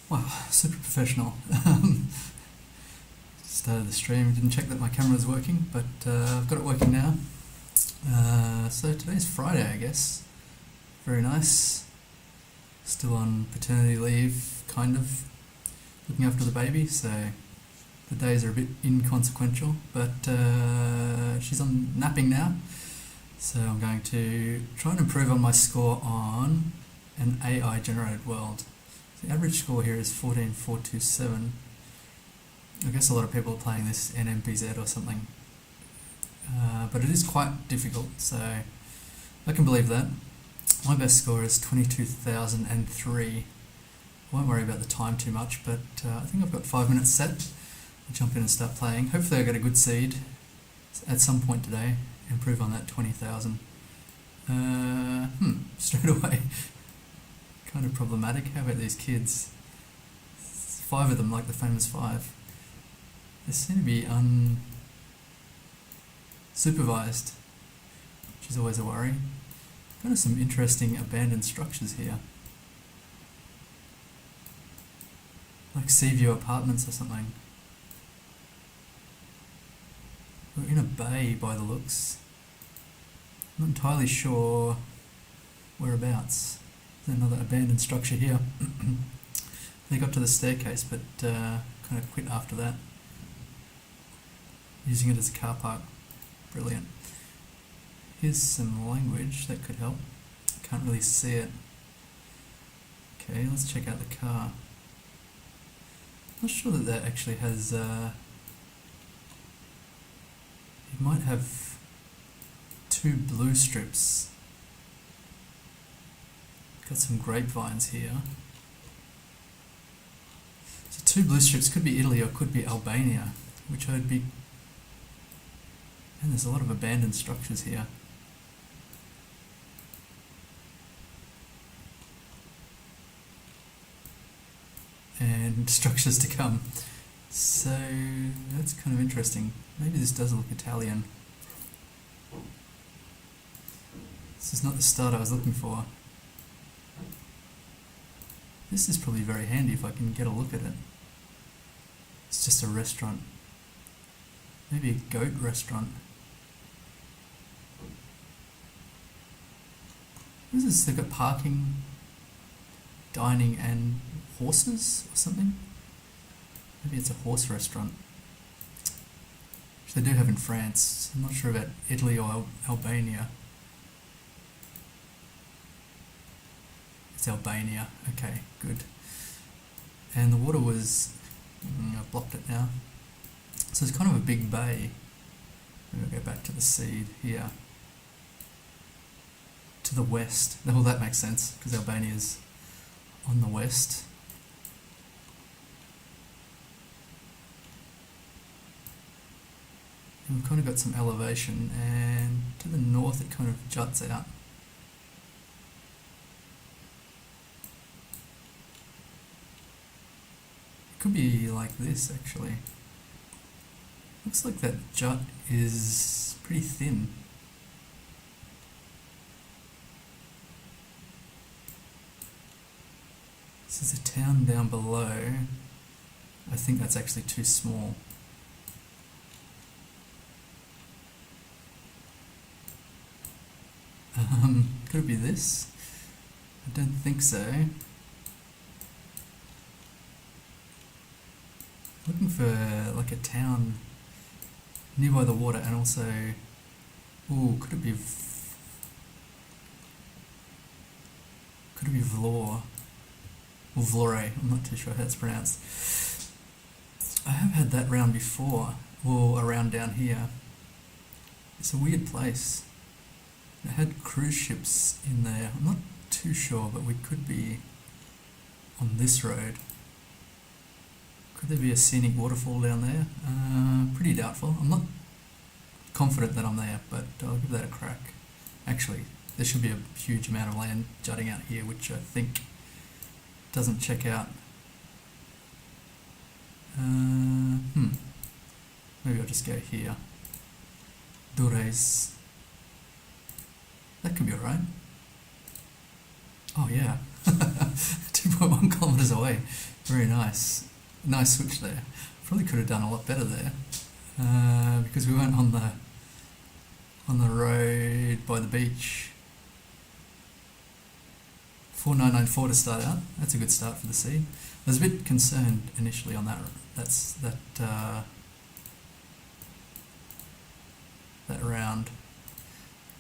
Wow, super professional. Started the stream, didn't check that my camera was working, but I've got it working now. So today's Friday, I guess. Very nice. Still on paternity leave, kind of. Looking after the baby, so the days are a bit inconsequential, but she's on napping now. So I'm going to try and improve on my score on an AI generated world. The average score here is 14,427. I guess a lot of people are playing this in MPZ or something. But it is quite difficult, so I can believe that. My best score is 22,003. I won't worry about the time too much, but I think I've got 5 minutes set. I'll jump in and start playing. Hopefully I get a good seed at some point today. Improve on that 20,000. Straight away. Kind of problematic. How about these kids? 5 of them, like the famous 5. They seem to be unsupervised, which is always a worry. Kind of some interesting abandoned structures here. Like Seaview Apartments or something. We're in a bay by the looks. Not entirely sure whereabouts. There's another abandoned structure here. They got to the staircase, but kind of quit after that. Using it as a car park. Brilliant. Here's some language that could help. Can't really see it. Okay, let's check out the car. Not sure that that actually has... it might have 2 blue strips. Got some grapevines here. So 2 blue strips could be Italy or could be Albania, which I'd be... And there's a lot of abandoned structures here. And structures to come. So that's kind of interesting. Maybe this does look Italian. This is not the start I was looking for. This is probably very handy if I can get a look at it. It's just a restaurant. Maybe a goat restaurant. What is this? They've got parking, dining and horses or something? Maybe it's a horse restaurant. Which they do have in France. I'm not sure about Italy or Albania. It's Albania. Okay, good. And the water was... I've blocked it now. So it's kind of a big bay. Maybe I'll go back to the seed here. To the west. Well, that makes sense, because Albania's on the west. And we've kind of got some elevation, and to the north it kind of juts out. It could be like this, actually. Looks like that jut is pretty thin. This is a town down below. I think that's actually too small. Could it be this? I don't think so. Looking for like a town nearby the water, and also, ooh, could it be Vlore? Or Vlore, I'm not too sure how it's pronounced. I have had that round before, or around down here. It's a weird place. It had cruise ships in there. I'm not too sure, but we could be on this road. Could there be a scenic waterfall down there? Pretty doubtful. I'm not confident that I'm there, but I'll give that a crack. Actually, there should be a huge amount of land jutting out here, which I think doesn't check out. Maybe I'll just go here. Dures. That could be alright. Oh yeah. 2.1 kilometers kilometres away. Very nice. Nice switch there. Probably could have done a lot better there. Because we weren't on the road by the beach. 4994 to start out. That's a good start for the seed. I was a bit concerned initially on that round.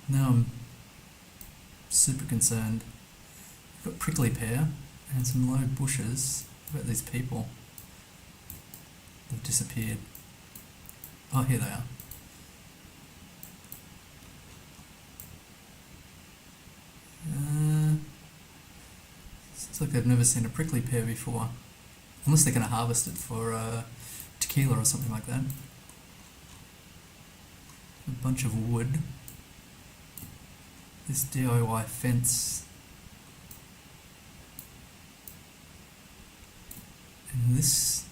Now I'm super concerned. I've got prickly pear and some low bushes. What about these people? They've disappeared. Oh, here they are. Looks like they've never seen a prickly pear before. Unless they're going to harvest it for tequila or something like that. A bunch of wood. This DIY fence. And this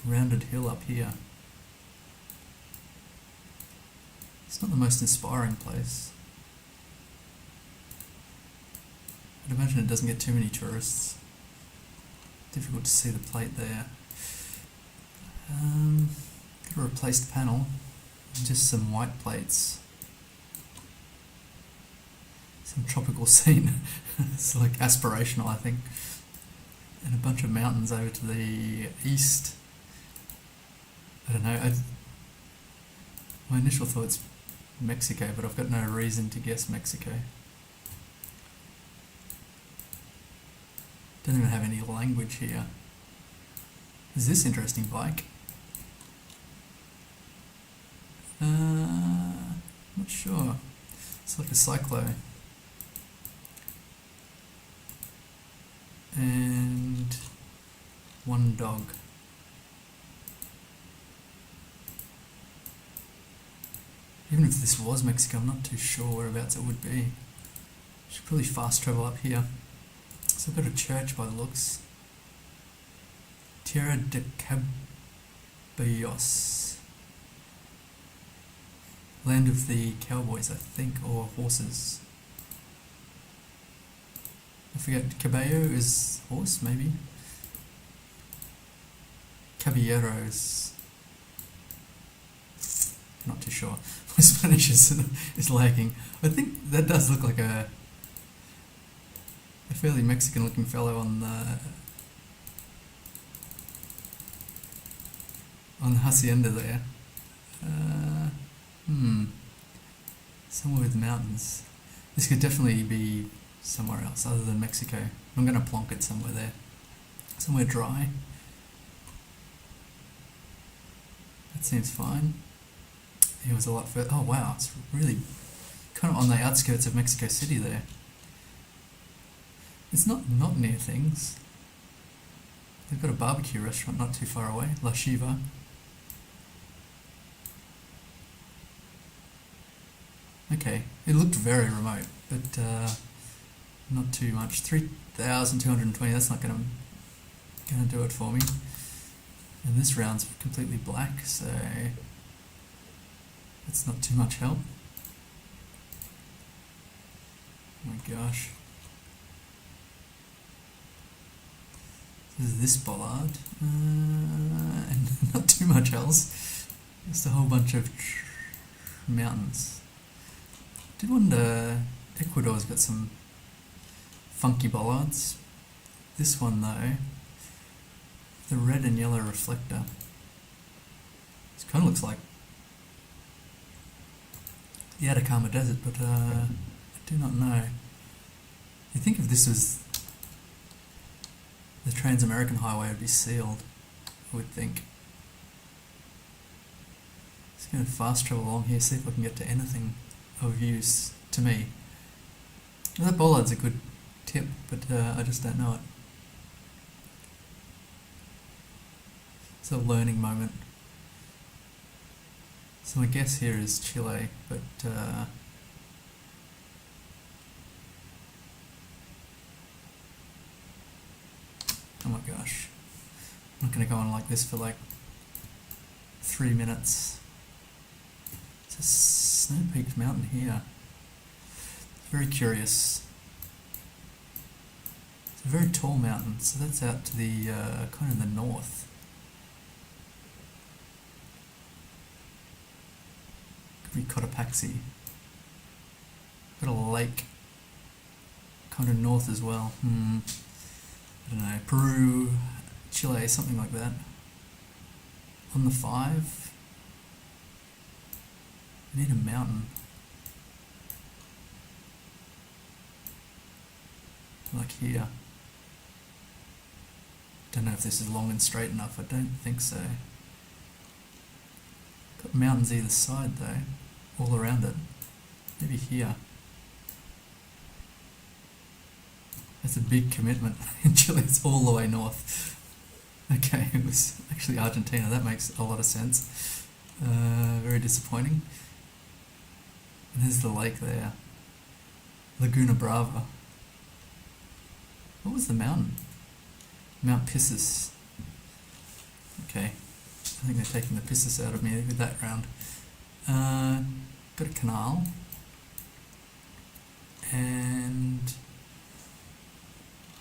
rounded hill up here. It's not the most inspiring place. I'd imagine it doesn't get too many tourists. Difficult to see the plate there. Got a replaced panel. Just some white plates. Some tropical scene. It's like aspirational, I think. And a bunch of mountains over to the east. I don't know. My initial thought's Mexico, but I've got no reason to guess Mexico. Don't even have any language here. Is this interesting bike? Not sure. It's like a cyclo. And one dog. Even if this was Mexico, I'm not too sure whereabouts it would be. Should probably fast travel up here. So I've got a church by the looks. Tierra de Caballos. Land of the cowboys, I think, or horses. I forget, caballo is horse, maybe? Caballero is... not too sure. My Spanish is lagging. I think that does look like a fairly Mexican looking fellow on the hacienda there. Somewhere with mountains. This could definitely be somewhere else other than Mexico. I'm going to plonk it somewhere there. Somewhere dry. That seems fine. It was a lot further. Oh wow, it's really kind of on the outskirts of Mexico City there. It's not near things. They've got a barbecue restaurant not too far away, La Shiva. Okay, it looked very remote, but not too much. 3,220, that's not gonna do it for me. And this round's completely black, so that's not too much help. Oh my gosh. This is this bollard, and not too much else. Just a whole bunch of mountains. Did wonder, Ecuador's got some funky bollards. This one though, the red and yellow reflector. This kind of looks like the Atacama Desert, but I do not know. You'd think if this was the Trans-American Highway, it would be sealed, I would think. Just going to fast travel along here, see if I can get to anything of use to me. Well, that bollard's a good tip, but I just don't know it. It's a learning moment. So my guess here is Chile, but oh my gosh, I'm not going to go on like this for like 3 minutes. It's a snow-peaked mountain here. Very curious. It's a very tall mountain, so that's out to the kind of the north. Could be Cotopaxi. Got a lake kind of north as well. I don't know, Peru, Chile, something like that. On the 5, I need a mountain. Like here. Don't know if this is long and straight enough, I don't think so. Got mountains either side though, all around it. Maybe here. That's a big commitment. In Chile it's all the way north. Okay, it was actually Argentina, that makes a lot of sense. Very disappointing. And there's the lake there. Laguna Brava. What was the mountain? Mount Pissus. Okay, I think they're taking the pissus out of me with that round. Got a canal. And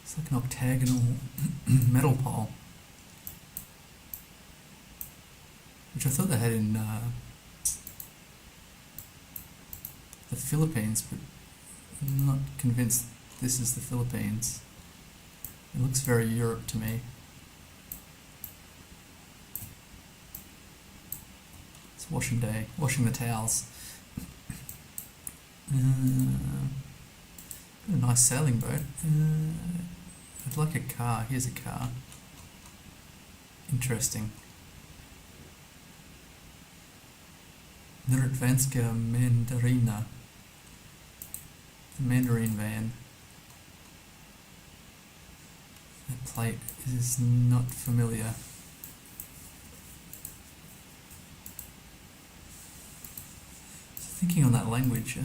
it's like an octagonal metal pole, which I thought they had in the Philippines, but I'm not convinced this is the Philippines. It looks very Europe to me. It's washing day, washing the towels. Got a nice sailing boat. I'd like a car. Here's a car. Interesting. Narodvanska Mandarina. The Mandarin van. That plate is not familiar. So thinking on that language, it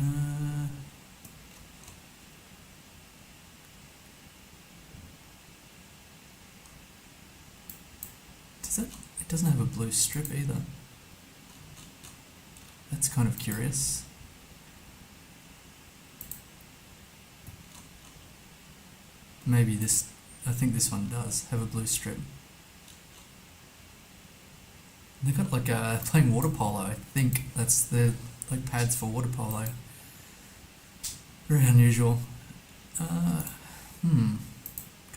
doesn't have a blue strip either. That's kind of curious. Maybe this, I think this one does have a blue strip. They've got like playing water polo, I think that's the like pads for water polo. Very unusual. Kind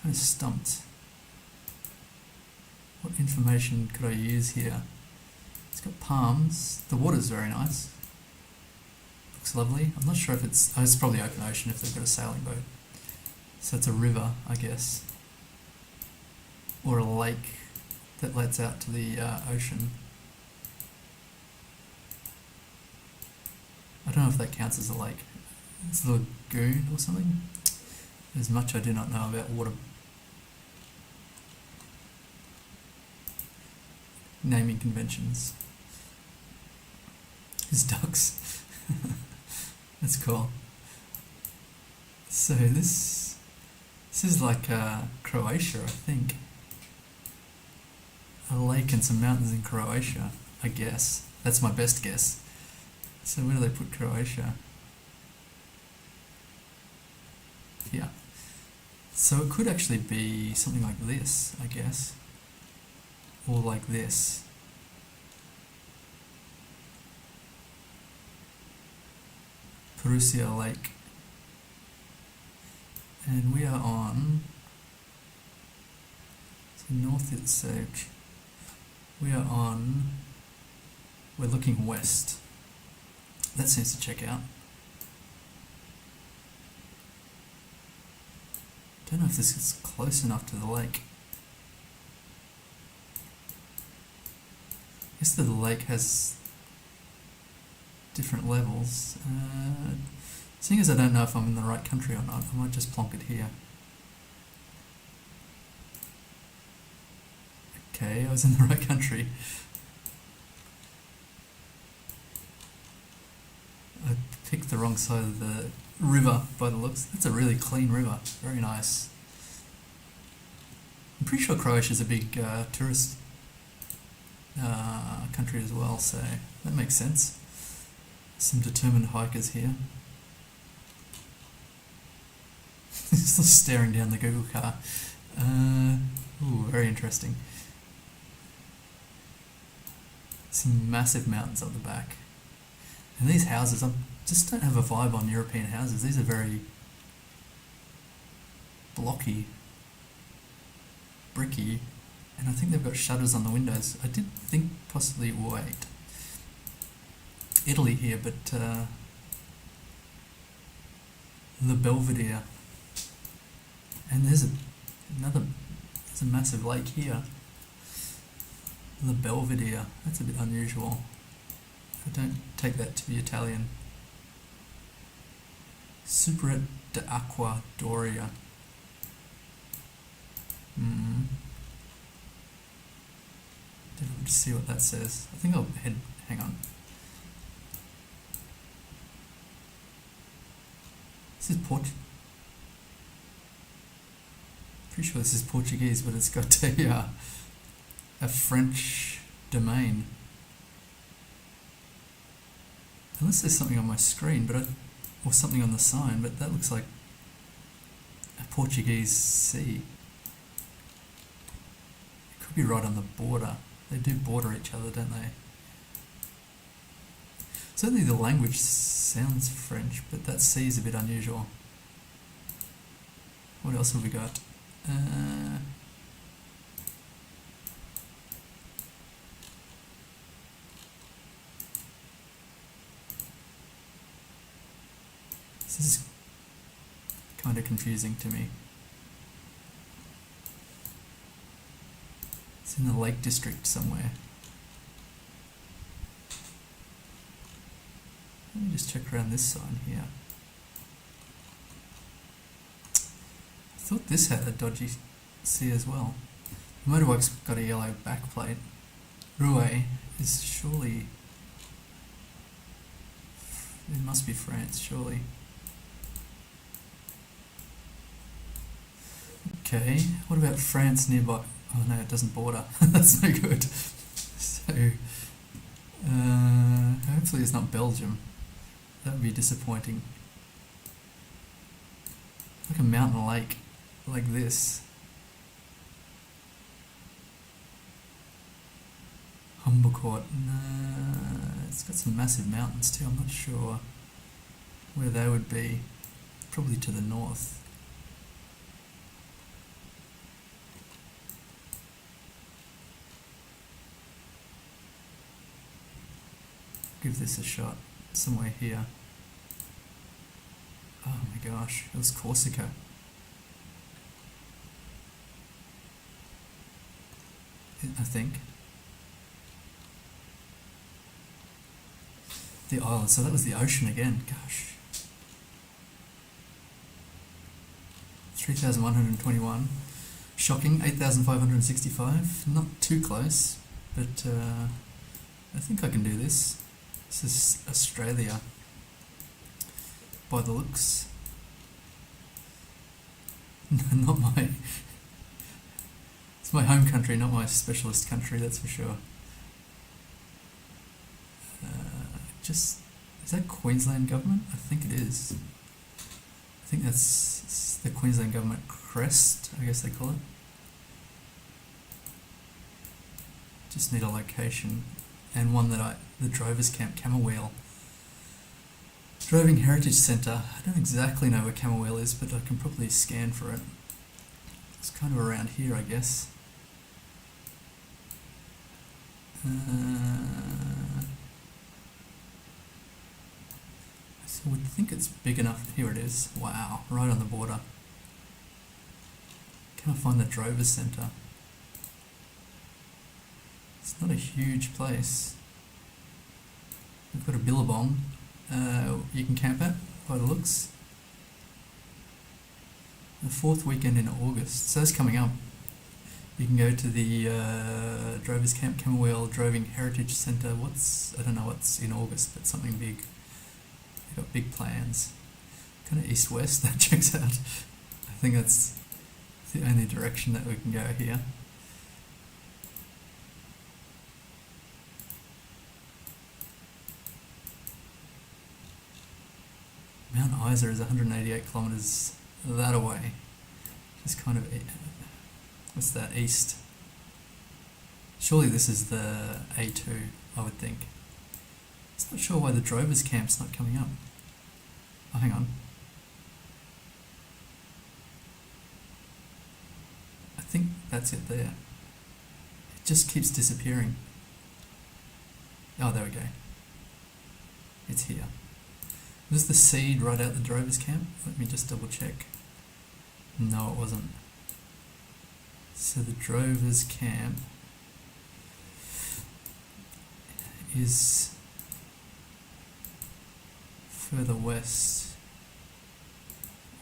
of stumped. What information could I use here? It's got palms. The water's very nice. Looks lovely. I'm not sure if it's probably open ocean if they've got a sailing boat. So it's a river, I guess. Or a lake that lets out to the ocean. I don't know if that counts as a lake. It's a lagoon or something. There's much I do not know about water. Naming conventions. There's ducks. That's cool. So this is like Croatia, I think. A lake and some mountains in Croatia, I guess. That's my best guess. So where do they put Croatia? Here. So it could actually be something like this, I guess. Or like this. Perusia Lake. And we are on, so north it's Sage. We are on, we're looking west. That seems to check out. Don't know if this is close enough to the lake. I guess the lake has different levels. Seeing as I don't know if I'm in the right country or not, I might just plonk it here. Okay, I was in the right country. I picked the wrong side of the river by the looks. That's a really clean river, very nice. I'm pretty sure Croatia's a big tourist country as well, so that makes sense. Some determined hikers here. Just staring down the Google car. Ooh, very interesting. Some massive mountains up the back. And these houses, I just don't have a vibe on European houses. These are very blocky, bricky, and I think they've got shutters on the windows. I did think possibly, wait, Italy here, but the Belvedere. And there's a massive lake here. The Belvedere, that's a bit unusual. I don't take that to be Italian. Supera d'Acqua Doria. Just see what that says. I think I'll hang on. This is Pretty sure this is Portuguese, but it's got a French domain. Unless there's something on my screen, or something on the sign, but that looks like a Portuguese sea. It could be right on the border. They do border each other, don't they? Certainly the language sounds French, but that sea is a bit unusual. What else have we got? This is kind of confusing to me. It's in the Lake District somewhere. Let me just check around this sign here. I thought this had a dodgy C as well. The motorbike's got a yellow backplate. Rouen is surely... It must be France, surely. Okay, what about France nearby? Oh no, it doesn't border. That's no good. So, hopefully it's not Belgium. That would be disappointing. Like a mountain lake, like this. Humbercourt. No, it's got some massive mountains too. I'm not sure where they would be. Probably to the north. Give this a shot. Somewhere here. Oh my gosh, it was Corsica. I think. The island, so that was the ocean again, gosh. 3,121. Shocking, 8,565. Not too close, but I think I can do this. This is Australia, by the looks. Not my... It's my home country, not my specialist country, that's for sure. Is that Queensland government? I think it is. I think that's the Queensland government crest, I guess they call it. Just need a location. And one that the Drovers Camp, Camberwell. Droving Heritage Centre. I don't exactly know where Camberwell is, but I can probably scan for it. It's kind of around here, I guess. So I would think it's big enough. Here it is. Wow, right on the border. Can I find the Drovers Centre? It's not a huge place. We've got a billabong you can camp at, by the looks. The 4th weekend in August, so that's coming up. You can go to the Drovers Camp Camberwell Droving Heritage Centre. I don't know what's in August, but something big. They've got big plans. Kind of east-west, that checks out. I think that's the only direction that we can go here. Mount Isa is 188 kilometres that away. Just kind of, what's that, east? Surely this is the A2, I would think. Just not sure why the Drovers camp's not coming up. Oh, hang on. I think that's it there. It just keeps disappearing. Oh, there we go. It's here. Was the seed right out the Drovers camp? Let me just double check. No, it wasn't. So the Drovers camp is further west.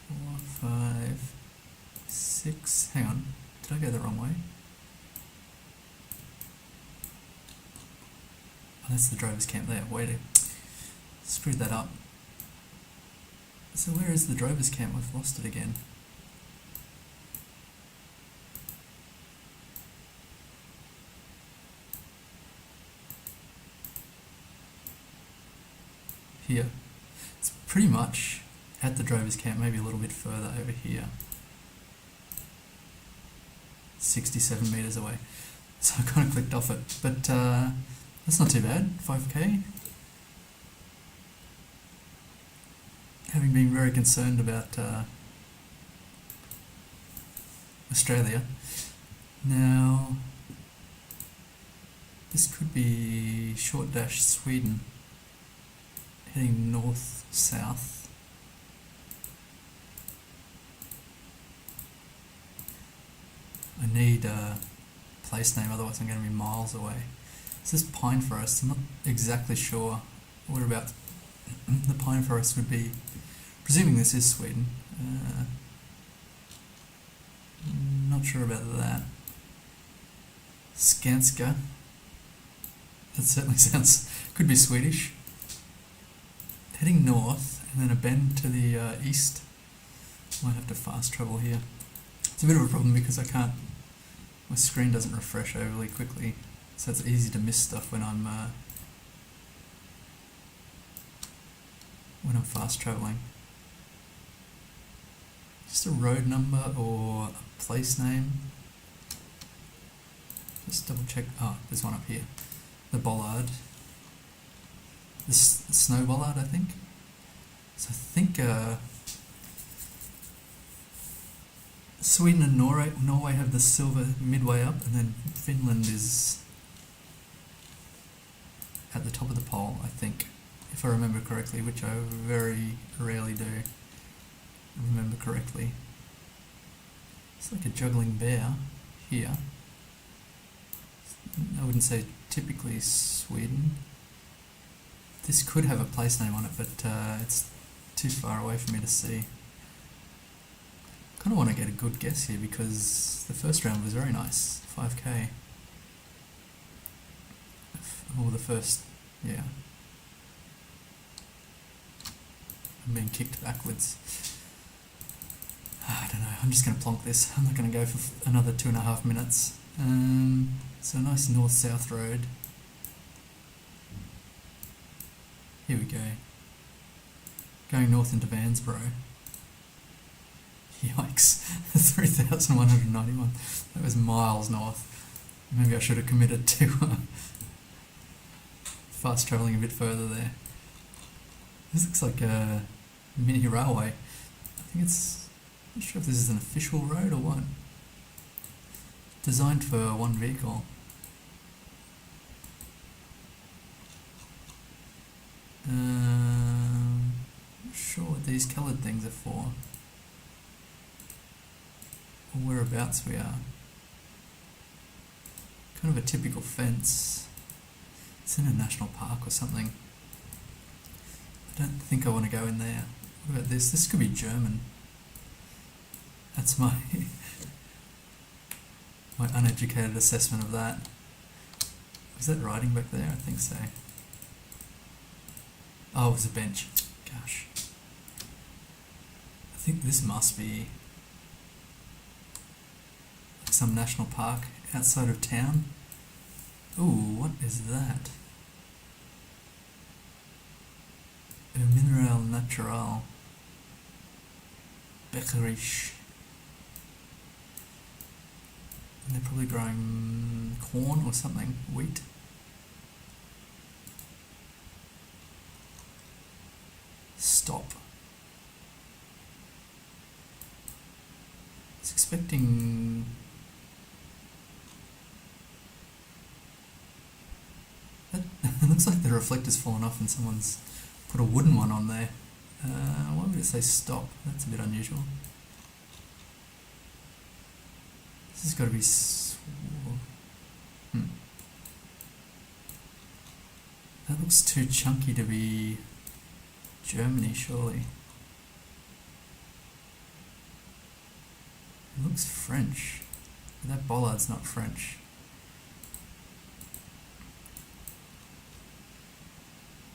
4, 5, 6. Hang on. Did I go the wrong way? Oh, that's the Drovers camp there. Wait, screwed that up. So where is the Drovers camp? We've lost it again. Here. It's pretty much at the Drovers camp, maybe a little bit further over here. 67 metres away. So I kind of clicked off it, but that's not too bad. 5k. Having been very concerned about Australia. Now, this could be short dash Sweden, heading north-south. I need a place name, otherwise I'm going to be miles away. This is pine forest. I'm not exactly sure what about the pine forest would be. Presuming this is Sweden. Not sure about that. Skanska. That certainly sounds, could be Swedish. Heading north and then a bend to the east. Might have to fast travel here. It's a bit of a problem because I can't, my screen doesn't refresh overly quickly, so it's easy to miss stuff when I'm fast traveling. Just a road number or a place name. Just double check. Oh, there's one up here. The bollard. The snow bollard, I think. So I think Sweden and Norway have the silver midway up, and then Finland is at the top of the pole, I think, if I remember correctly, which I very rarely do remember correctly. It's like a juggling bear here. I wouldn't say typically Sweden. This could have a place name on it, but it's too far away for me to see. I kind of want to get a good guess here because the first round was very nice, 5k. Or the first, yeah. I'm being kicked backwards. I don't know, I'm just going to plonk this. I'm not going to go for another 2.5 minutes. So a nice north-south road. Here we go. Going north into Vansbro. Yikes, 3,191. That was miles north. Maybe I should have committed to fast travelling a bit further there. This looks like a mini railway. I think it's, I'm not sure if this is an official road or what. Designed for one vehicle. Not sure what these coloured things are for. Or whereabouts we are. Kind of a typical fence. It's in a national park or something. I don't think I want to go in there. What about this? This could be German. That's my my uneducated assessment of that. Was that writing back there? I think so. Oh, it was a bench. Gosh. I think this must be like some national park outside of town. Ooh, what is that? A mineral natural. Beckeridge. And they're probably growing corn or something, wheat. Stop. I was expecting... That it looks like the reflector's fallen off and someone's put a wooden one on there. Why would it say stop? That's a bit unusual. This has got to be... That looks too chunky to be Germany, surely. It looks French. But that bollard's not French.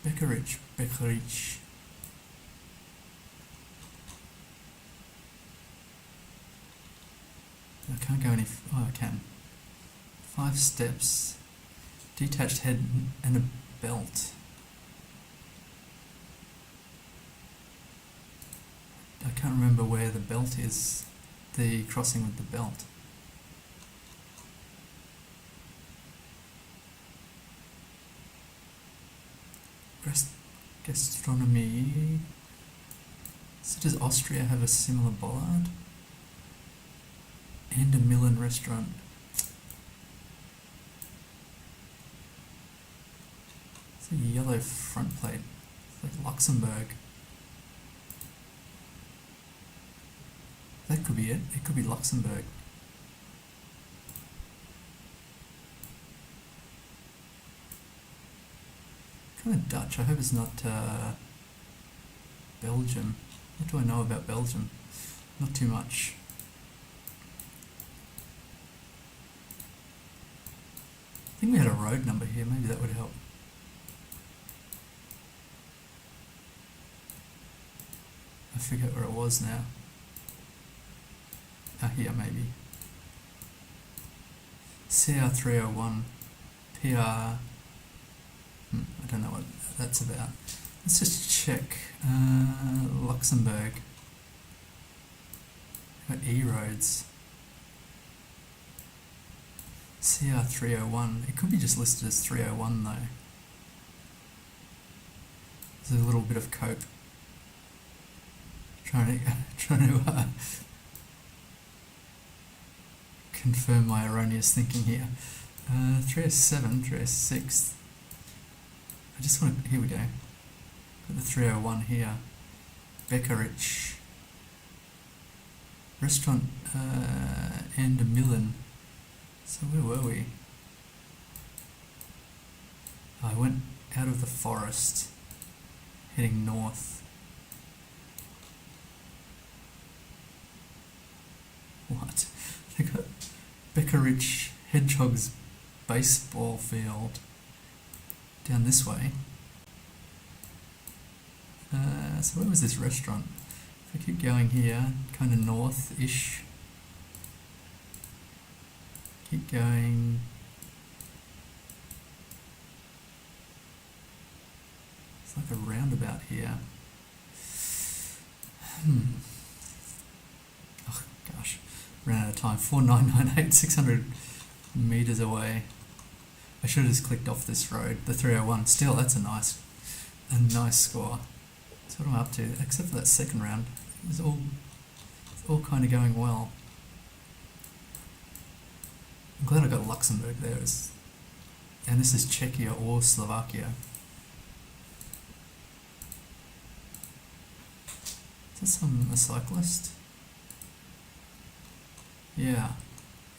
Beckeridge. I can't go any... Oh, I can. 5 steps. Detached head and a belt. I can't remember where the belt is. The crossing with the belt. Gastronomy. So does Austria have a similar bollard? And a Milan restaurant. It's a yellow front plate. It's like Luxembourg. That could be it. It could be Luxembourg. Kind of Dutch. I hope it's not Belgium. What do I know about Belgium? Not too much. I think we had a road number here. Maybe that would help. I forget where it was now. Here maybe. CR301. PR... I don't know what that's about. Let's just check. Luxembourg. Got E-roads. CR301. It could be just listed as 301 though. There's a little bit of cope. Trying to confirm my erroneous thinking here. 307, 306. I just want to... Here we go. Got the 301 here. Beckeridge. Restaurant and a Milan. So where were we? I went out of the forest, heading north. What? They got Beckeridge Hedgehogs baseball field down this way. So where was this restaurant? If I keep going here, kind of north-ish. Keep going. It's like a roundabout here. Oh gosh, ran out of time. 4998, 600 meters away. I should have just clicked off this road, the 301. Still, that's a nice score. That's what I'm up to, except for that second round. It's all kind of going well. I'm glad I got Luxembourg there. And this is Czechia or Slovakia. Is that a cyclist? Yeah.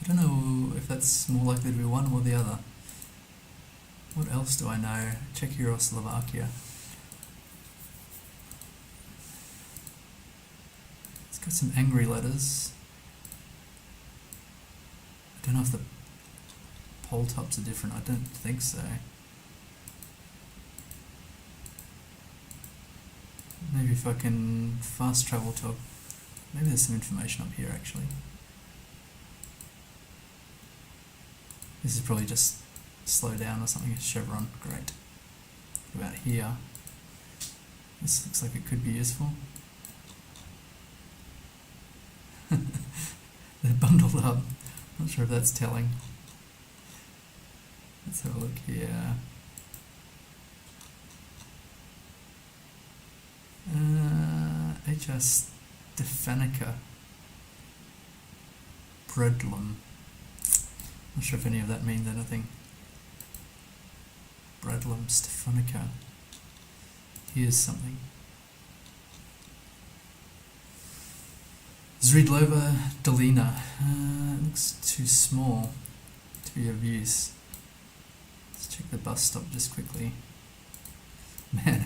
I don't know if that's more likely to be one or the other. What else do I know? Czechia or Slovakia? It's got some angry letters. I don't know if the pole tops are different. I don't think so. Maybe if I can fast travel to maybe there's some information up here actually. This is probably just slow down or something. Chevron, great. What about here? This looks like it could be useful. They're bundled up. Not sure if that's telling. Let's have a look here. H.S. Stephanica. Bredlum. Not sure if any of that means anything. Bredlum Stephanica. Here's something. Zridlova Dolina. Looks too small to be of use. Let's check the bus stop just quickly. Man,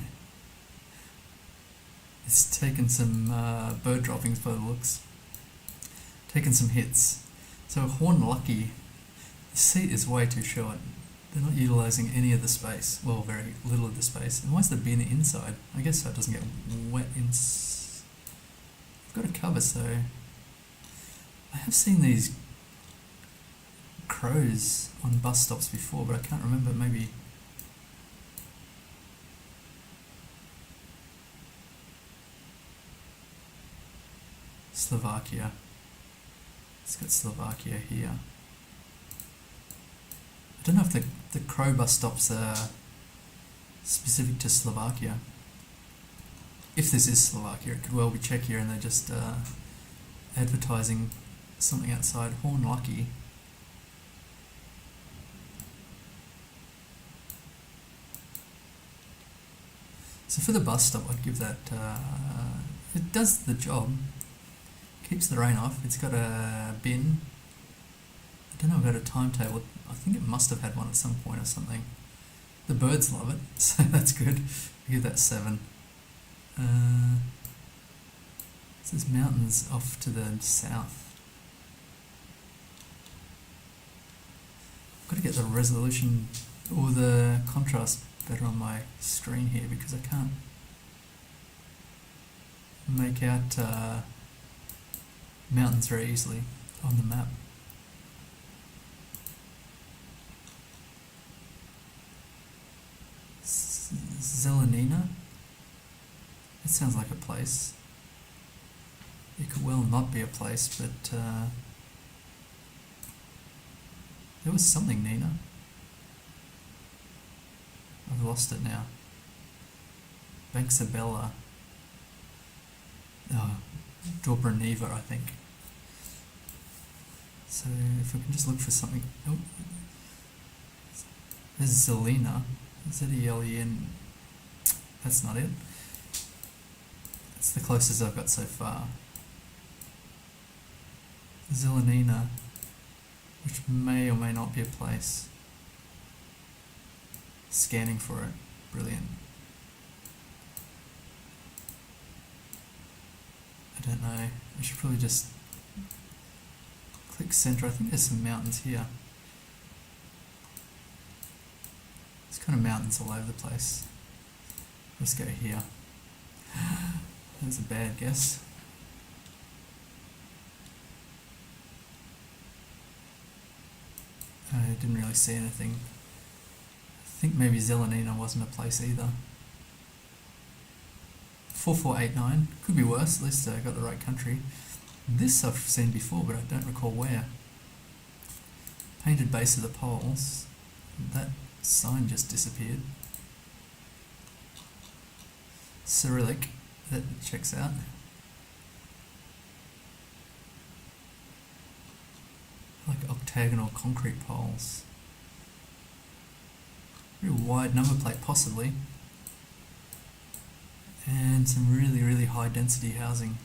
it's taken some bird droppings by the looks. Taken some hits. So Horn Lucky, the seat is way too short. They're not utilising any of the space. Well, very little of the space. And why is the bin inside? I guess so it doesn't get wet inside. I've got a cover, so I have seen these crows on bus stops before, but I can't remember. Maybe Slovakia. It's got Slovakia here. I don't know if the crow bus stops are specific to Slovakia. If this is Slovakia, it could well be Czechia and they're just advertising something outside. Horn Lucky. So for the bus stop, I'd give that, it does the job. Keeps the rain off. It's got a bin. I don't know about a timetable. I think it must have had one at some point or something. The birds love it, so that's good. I give that 7. There's mountains off to the south. I've got to get the resolution or the contrast better on my screen here because I can't make out mountains very easily on the map. Zelenina? That sounds like a place. It could well not be a place, but there was something, Nina. I've lost it now. Banksabella. Oh, Dobraniva, I think. So if we can just look for something. Oh, there's Zelena. Z-E-L-E-N. That's not it. That's the closest I've got so far. Zelenina, which may or may not be a place. Scanning for it. Brilliant. I don't know. I should probably just click center. I think there's some mountains here. There's kind of mountains all over the place. Let's go here. That was a bad guess. I didn't really see anything. I think maybe Zelenina wasn't a place either. 4489, could be worse, at least I got the right country. This I've seen before, but I don't recall where. Painted base of the poles. That sign just disappeared. Cyrillic, that checks out. Like octagonal concrete poles. Very wide number plate, possibly. And some really, really high density housing.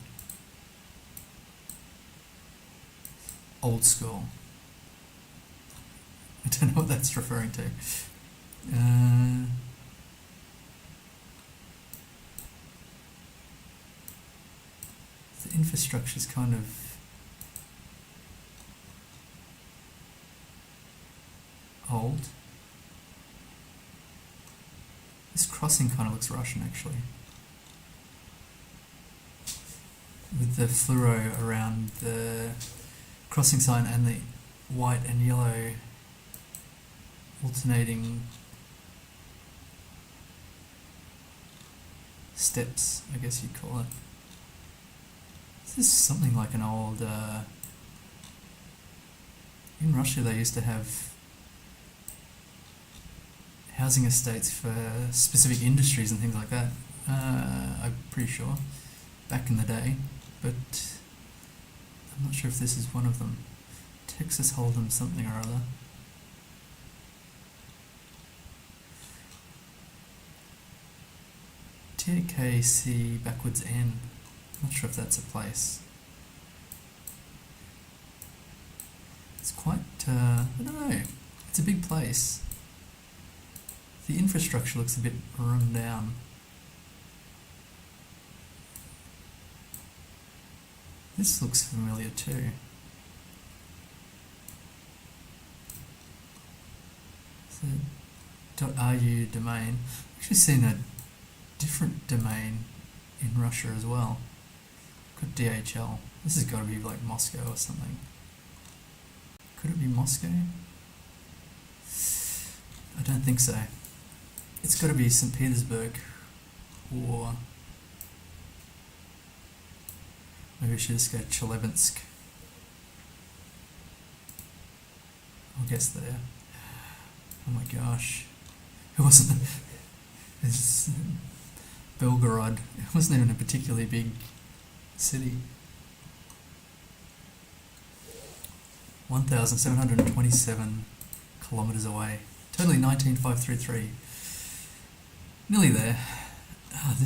Old school. I don't know what that's referring to. The infrastructure's kind of old. This crossing kind of looks Russian, actually. With the fluoro around the crossing sign and the white and yellow alternating steps, I guess you'd call it. This is something like an old... in Russia they used to have housing estates for specific industries and things like that. I'm pretty sure, back in the day, but I'm not sure if this is one of them. Texas Hold'em something or other. TKC backwards N. Not sure if that's a place. It's quite, I don't know, it's a big place. The infrastructure looks a bit run down. This looks familiar too. So, .ru domain. I've actually seen a different domain in Russia as well. Got DHL. This has got to be like Moscow or something. Could it be Moscow? I don't think so. It's got to be St. Petersburg, or maybe we should just go Chelyabinsk. I'll guess there. Oh my gosh. It wasn't... It's Belgorod. It wasn't even a particularly big city. 1,727 kilometres away. Totally 19,533. Nearly there.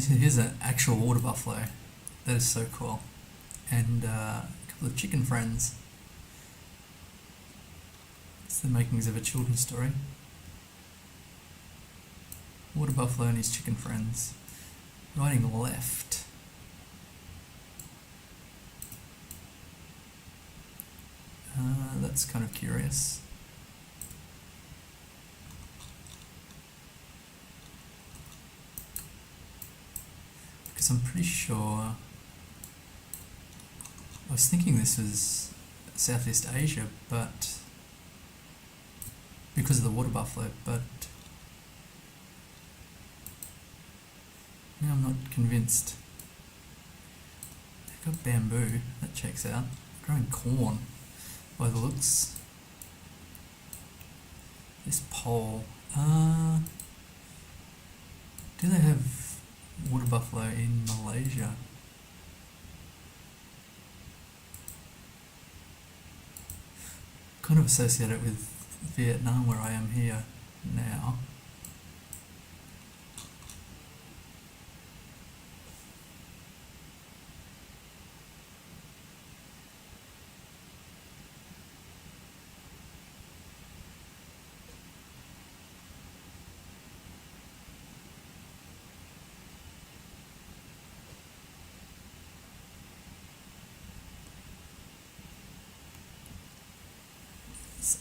Here's an actual water buffalo. That is so cool. And a couple of chicken friends. It's the makings of a children's story. Water buffalo and his chicken friends. Riding left. That's kind of curious. Because I'm pretty sure... I was thinking this was Southeast Asia, but... because of the water buffalo, but... now I'm not convinced. They've got bamboo, that checks out. Growing corn, by the looks. This pole, do they have water buffalo in Malaysia? Kind of associate it with Vietnam, where I am here now.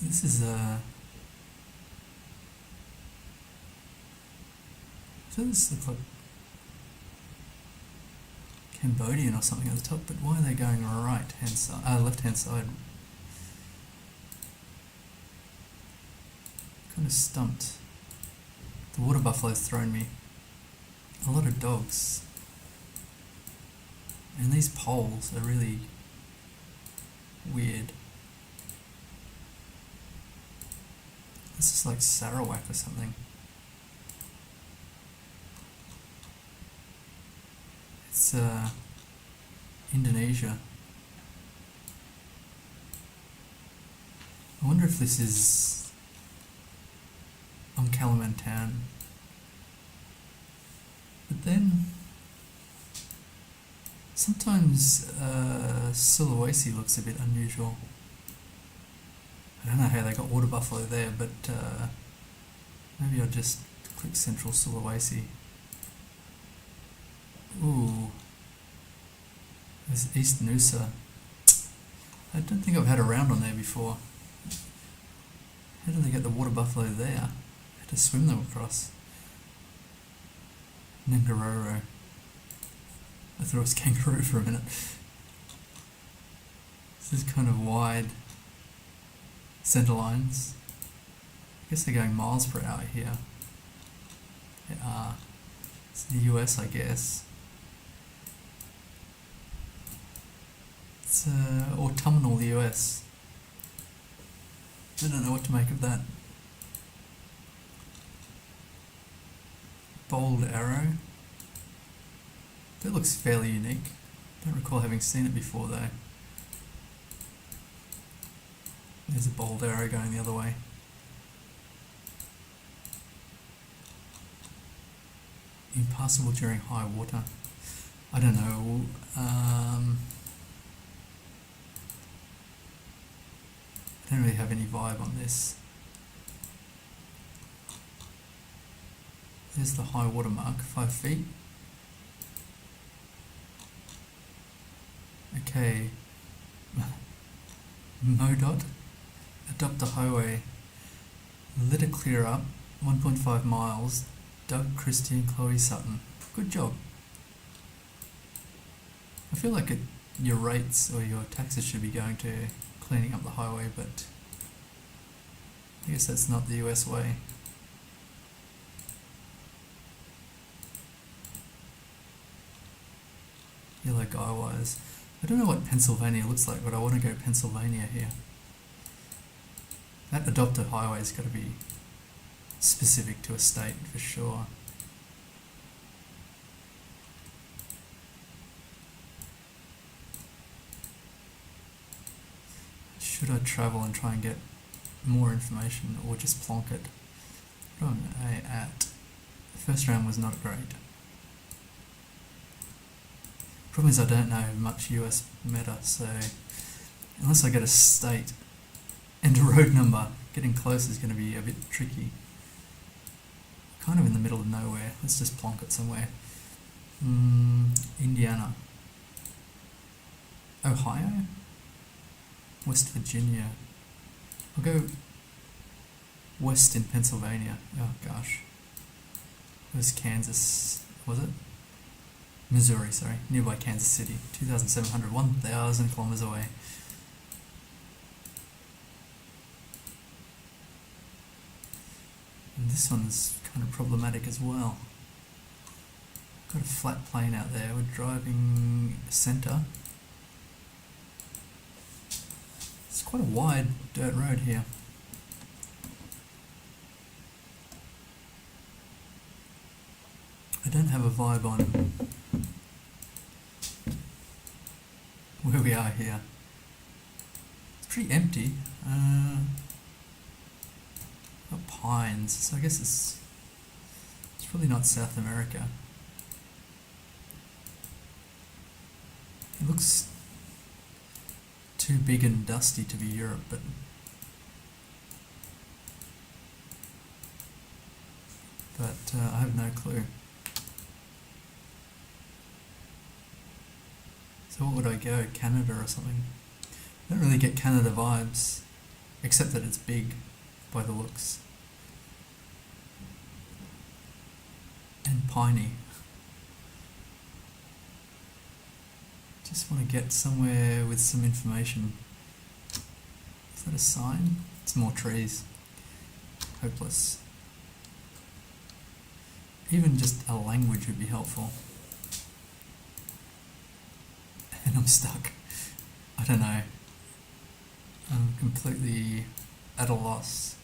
This is does this look like Cambodian or something at the top, but why are they going right hand side, left hand side? Kind of stumped. The water buffalo's thrown me. A lot of dogs. And these poles are really weird. This is like Sarawak or something. It's Indonesia. I wonder if this is on Kalimantan. But then sometimes Sulawesi looks a bit unusual. I don't know how they got water buffalo there, but maybe I'll just click Central Sulawesi. Ooh, there's East Nusa. I don't think I've had a round on there before. How did they get the water buffalo there? I had to swim them across. Ngorororo. I thought it was kangaroo for a minute. This is kind of wide centre lines. I guess they're going miles per hour here. They are. It's the US, I guess. It's autumnal US. I don't know what to make of that. Bold arrow. That looks fairly unique. Don't recall having seen it before though. There's a bold arrow going the other way. Impassable during high water. I don't know. I don't really have any vibe on this. There's the high water mark, 5 feet. Okay. MoDOT. Adopt a highway. Let it clear up. 1.5 miles. Doug, Christie and Chloe Sutton. Good job. I feel like your rates or your taxes should be going to cleaning up the highway, but I guess that's not the US way. Yellow guy wise. I don't know what Pennsylvania looks like, but I want to go Pennsylvania here. That adopted highway's got to be specific to a state for sure. Should I travel and try and get more information or just plonk it? What am I at? The first round was not great. Problem is I don't know much US meta, so unless I get a state and a road number, getting close is going to be a bit tricky. Kind of in the middle of nowhere. Let's just plonk it somewhere. Indiana. Ohio? West Virginia. I'll go west in Pennsylvania. Oh gosh. It was Kansas, was it? Missouri, sorry. Nearby Kansas City. 2,700, 1,000 kilometers away. And this one's kind of problematic as well. Got a flat plane out there. We're driving center. It's quite a wide dirt road here. I don't have a vibe on where we are here. It's pretty empty. Got pines, so I guess it's probably not South America. It looks too big and dusty to be Europe, but I have no clue. So what would I go? Canada or something? I don't really get Canada vibes, except that it's big by the looks. And piney. Just want to get somewhere with some information. Is that a sign? It's more trees. Hopeless. Even just a language would be helpful. And I'm stuck. I don't know. I'm completely at a loss.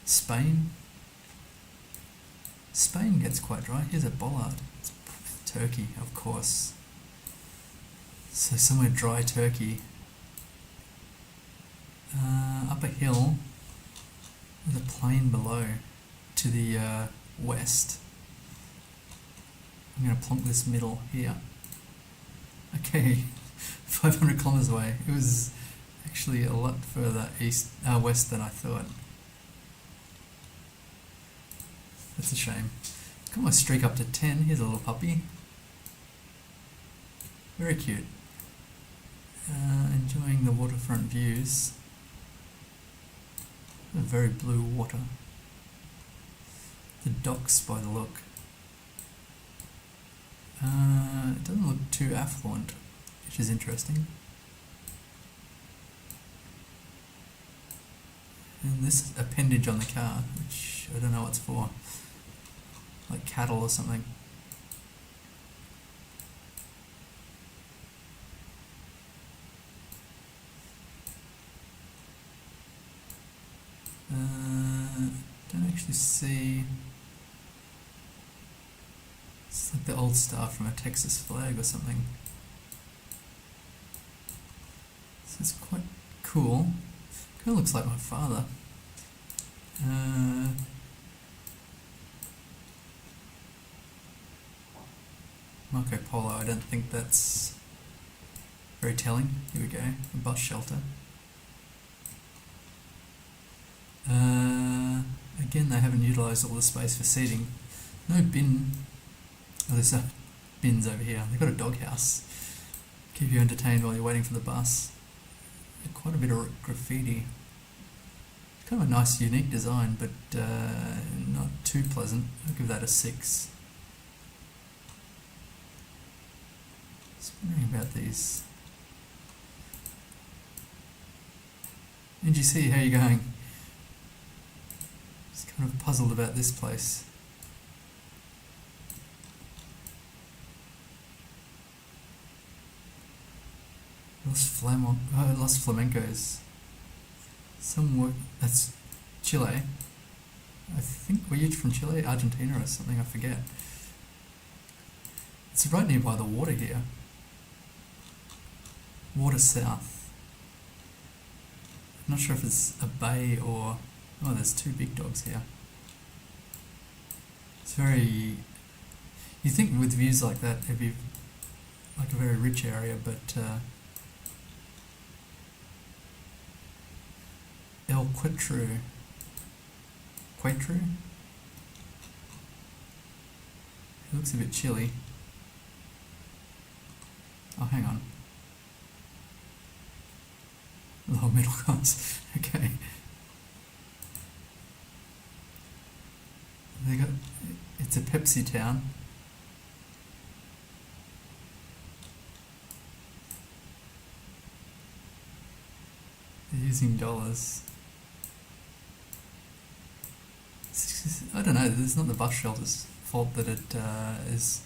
Spain? Spain gets quite dry. Here's a bollard. It's Turkey, of course. So somewhere dry Turkey. Up a hill with a plain below to the west. I'm going to plonk this middle here. Okay, 500 kilometers away. It was actually a lot further west than I thought. That's a shame. Got my streak up to 10. Here's a little puppy. Very cute. Enjoying the waterfront views. Very blue water. The docks by the look. It doesn't look too affluent, which is interesting. And this appendage on the car, which I don't know what it's for. Like cattle or something. Don't actually see. It's like the old star from a Texas flag or something. So it's quite cool. Kind of looks like my father. Marco Polo, I don't think that's very telling. Here we go, a bus shelter. Again, they haven't utilised all the space for seating. No bin. Oh, there's bins over here. They've got a doghouse. Keep you entertained while you're waiting for the bus. Quite a bit of graffiti. It's kind of a nice, unique design, but not too pleasant. I'll give that a 6. Just wondering about these. NGC, how are you going? Just kind of puzzled about this place. Los Flamencos. Some work. That's Chile. I think, were you from Chile? Argentina or something, I forget. It's right nearby the water here. Water south. I'm not sure if it's a bay or... Oh, there's 2 big dogs here. It's very... You think with views like that it'd be like a very rich area, but... El Quetru. Quetru? It looks a bit chilly. Oh, hang on. Lower middle class. Okay. They got. It's a Pepsi town. They're using dollars. I don't know. It's not the bus shelter's fault that it is.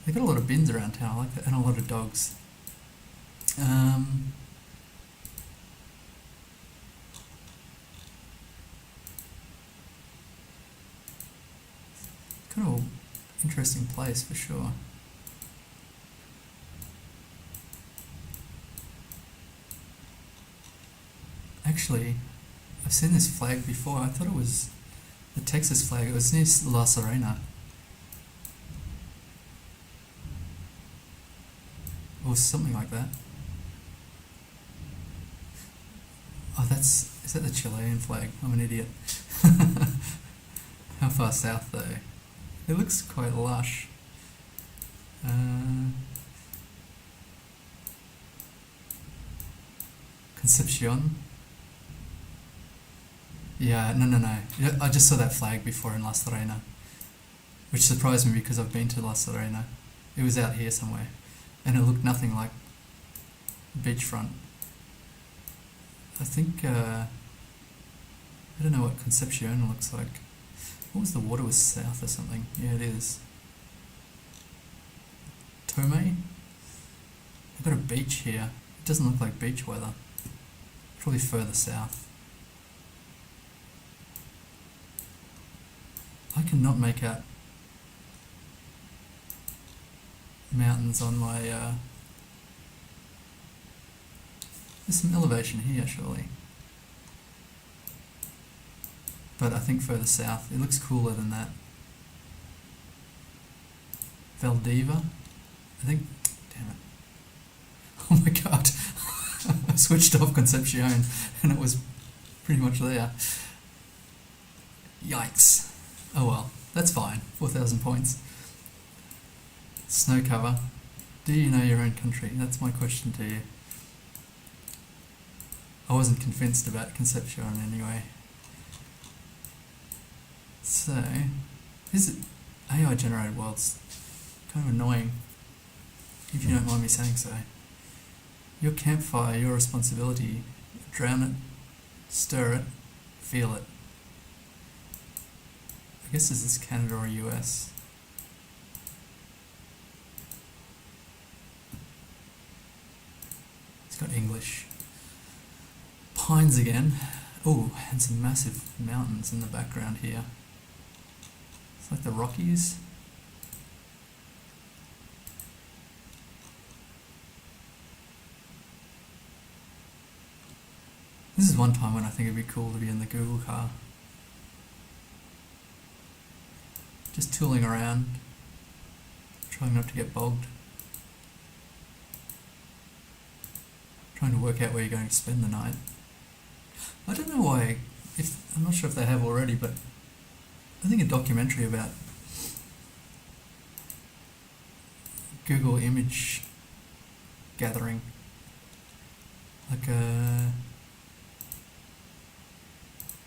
They've got a lot of bins around town, I like that, and a lot of dogs. Kind of an interesting place for sure. Actually, I've seen this flag before. I thought it was the Texas flag. It was near La Serena. Or something like that. Oh, is that the Chilean flag? I'm an idiot. How far south though? It looks quite lush. Concepcion. Yeah, no. I just saw that flag before in La Serena, which surprised me because I've been to La Serena. It was out here somewhere, and it looked nothing like beachfront. I think, I don't know what Concepcion looks like. What was the water was south or something? Yeah, it is. Tomé? I've got a beach here. It doesn't look like beach weather. Probably further south. I cannot make out mountains on my... There's some elevation here, surely. But I think further south. It looks cooler than that. Valdiva? I think... Damn it. Oh my god. I switched off Concepcion and it was pretty much there. Yikes. Oh well, that's fine. 4,000 points. Snow cover. Do you know your own country? That's my question to you. I wasn't convinced about Concepcion anyway. So, is it AI generated worlds? Kind of annoying, if you don't mind me saying so. Your campfire, your responsibility. Drown it, stir it, feel it. I guess this is Canada or US. It's got English. pines again. Oh, and some massive mountains in the background here. It's like the Rockies. This is one time when I think it'd be cool to be in the Google car. Just tooling around, trying not to get bogged. Trying to work out where you're going to spend the night. I don't know why, I'm not sure if they have already, but I think a documentary about Google image gathering, like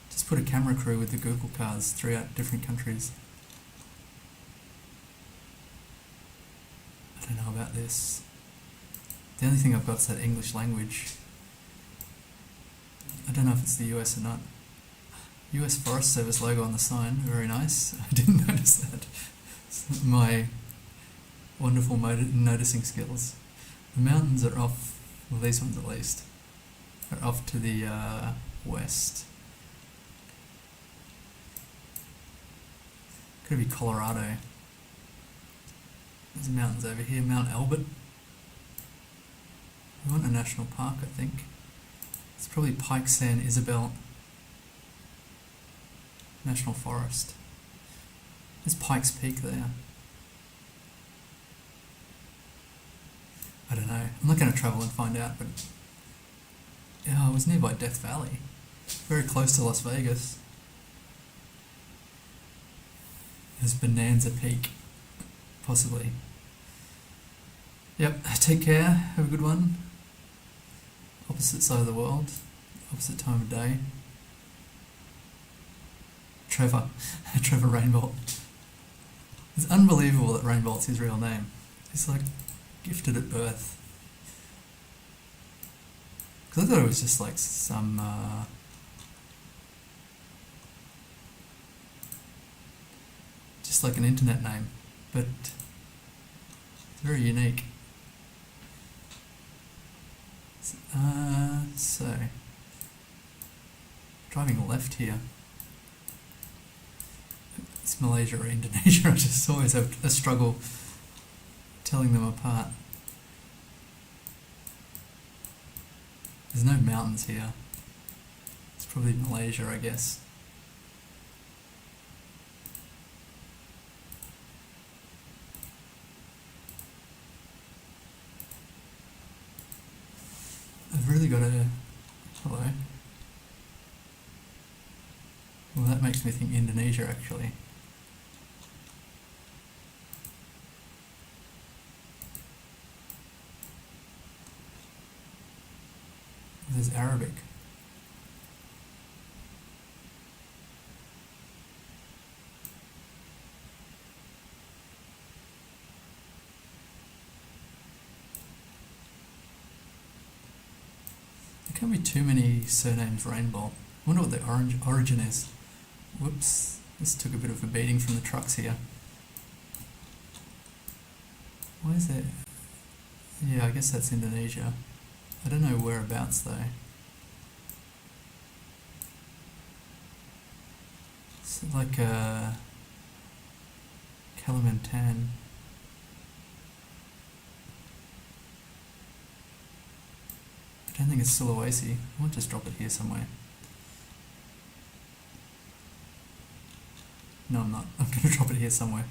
just put a camera crew with the Google cars throughout different countries. I don't know about this. The only thing I've got is that English language. I don't know if it's the US or not. US Forest Service logo on the sign, very nice. I didn't notice that. It's my wonderful noticing skills. The mountains are off, well these ones at least, are off to the west. Could be Colorado. There's mountains over here, Mount Albert. We want a national park, I think. It's probably Pike San Isabel National Forest. There's Pikes Peak there. I don't know. I'm not going to travel and find out, but yeah, it was nearby Death Valley. Very close to Las Vegas. There's Bonanza Peak, possibly. Yep, take care, have a good one. Opposite side of the world, opposite time of day. Trevor Rainbolt. It's unbelievable that Rainbolt's his real name. He's like gifted at birth. Because I thought it was just like some just like an internet name, but it's very unique. So driving left here. It's Malaysia or Indonesia. I just always have a struggle telling them apart. There's no mountains here. It's probably Malaysia, I guess. I've really got a... Hello. Well, that makes me think Indonesia, actually. There's Arabic. There can't be too many surnames Rainbow. I wonder what the origin is. Whoops, this took a bit of a beating from the trucks here. Why is there... Yeah, I guess that's Indonesia. I don't know whereabouts though. It's like Kalimantan. I don't think it's Sulawesi. I might just drop it here somewhere. No, I'm not. I'm going to drop it here somewhere.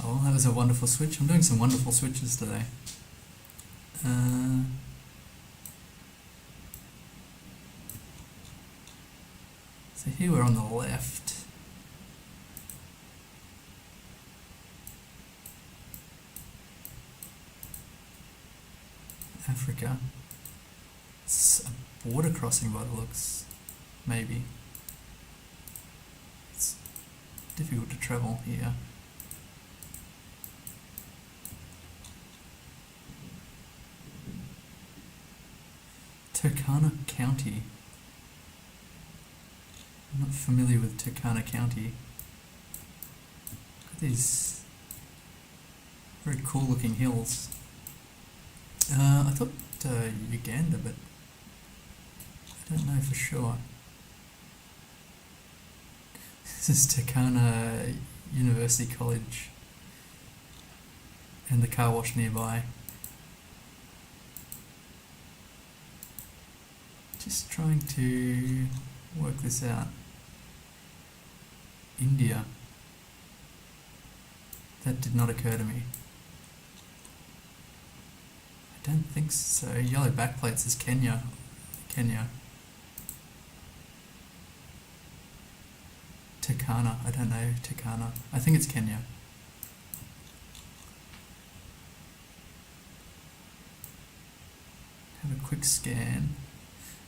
Oh, that was a wonderful switch. I'm doing some wonderful switches today. So here we're on the left. Africa. It's a border crossing by the looks, maybe. It's difficult to travel here. Turkana County. I'm not familiar with Turkana County. Look at these Very cool looking hills. I thought Uganda, but I don't know for sure. This is Turkana University College and the car wash nearby. Just trying to work this out. India. That did not occur to me. I don't think so. Yellow backplates is Kenya. Turkana. I don't know. Turkana. I think it's Kenya. Have a quick scan.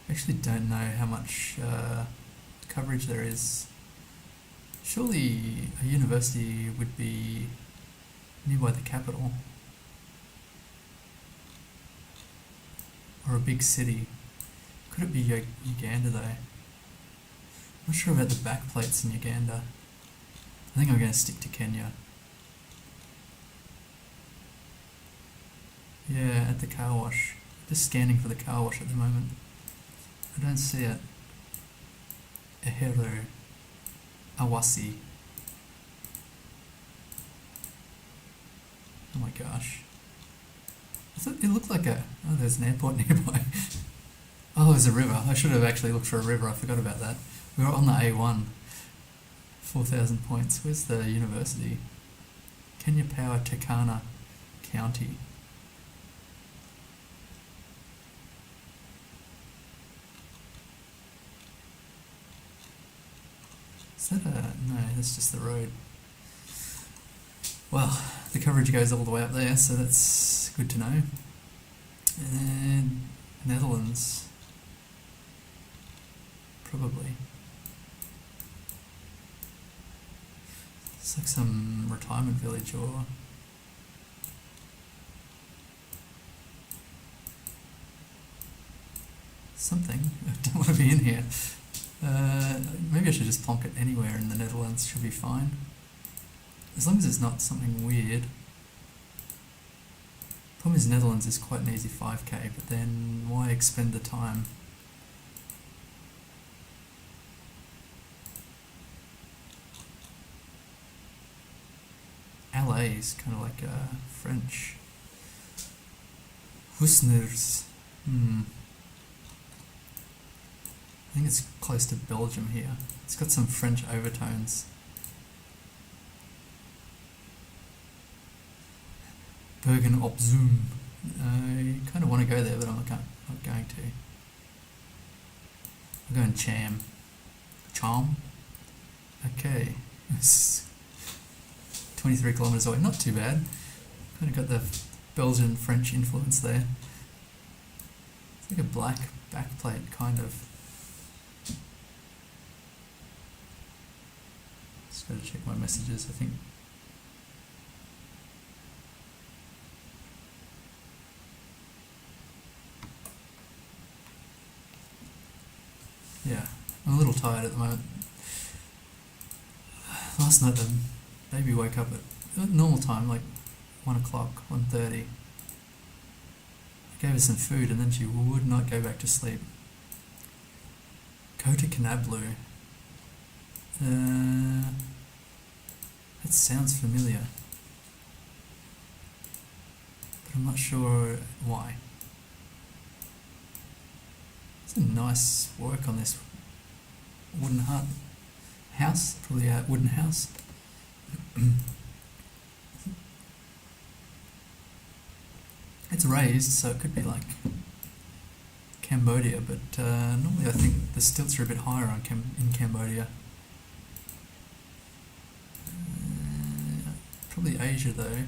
I actually don't know how much coverage there is. Surely a university would be nearby the capital. Or a big city. Could it be Uganda though? I'm not sure about the backplates in Uganda. I think I'm going to stick to Kenya. Yeah, at the car wash. Just scanning for the car wash at the moment. I don't see it. Ehero. Awasi. Oh my gosh. It looked like a... Oh, there's an airport nearby. Oh, there's a river. I should have actually looked for a river. I forgot about that. We were on the A1. 4,000 points. Where's the university? Kenya Power, Turkana County. Is that a... No, that's just the road. Well, the coverage goes all the way up there, so that's good to know. And Netherlands. Probably. It's like some retirement village or... something. I don't want to be in here. Maybe I should just plonk it anywhere in the Netherlands, should be fine. As long as it's not something weird. Problem is Netherlands is quite an easy 5k, but then why expend the time? LA is kind of like French. Husners. I think it's close to Belgium here. It's got some French overtones. Bergen op Zoom. I kind of want to go there, but I'm not going to. I'm going Cham. Charm? Okay. It's 23 kilometres away. Not too bad. Kind of got the Belgian-French influence there. It's like a black backplate, kind of. Just got to check my messages, I think. Yeah, I'm a little tired at the moment. Last night the baby woke up at normal time, like 1 o'clock, 1:30. I gave her some food and then she would not go back to sleep. Go to Kanablu. That sounds familiar. But I'm not sure why. Some nice work on this wooden house, probably a wooden house. It's raised, so it could be like Cambodia, but normally I think the stilts are a bit higher in Cambodia. Probably Asia though.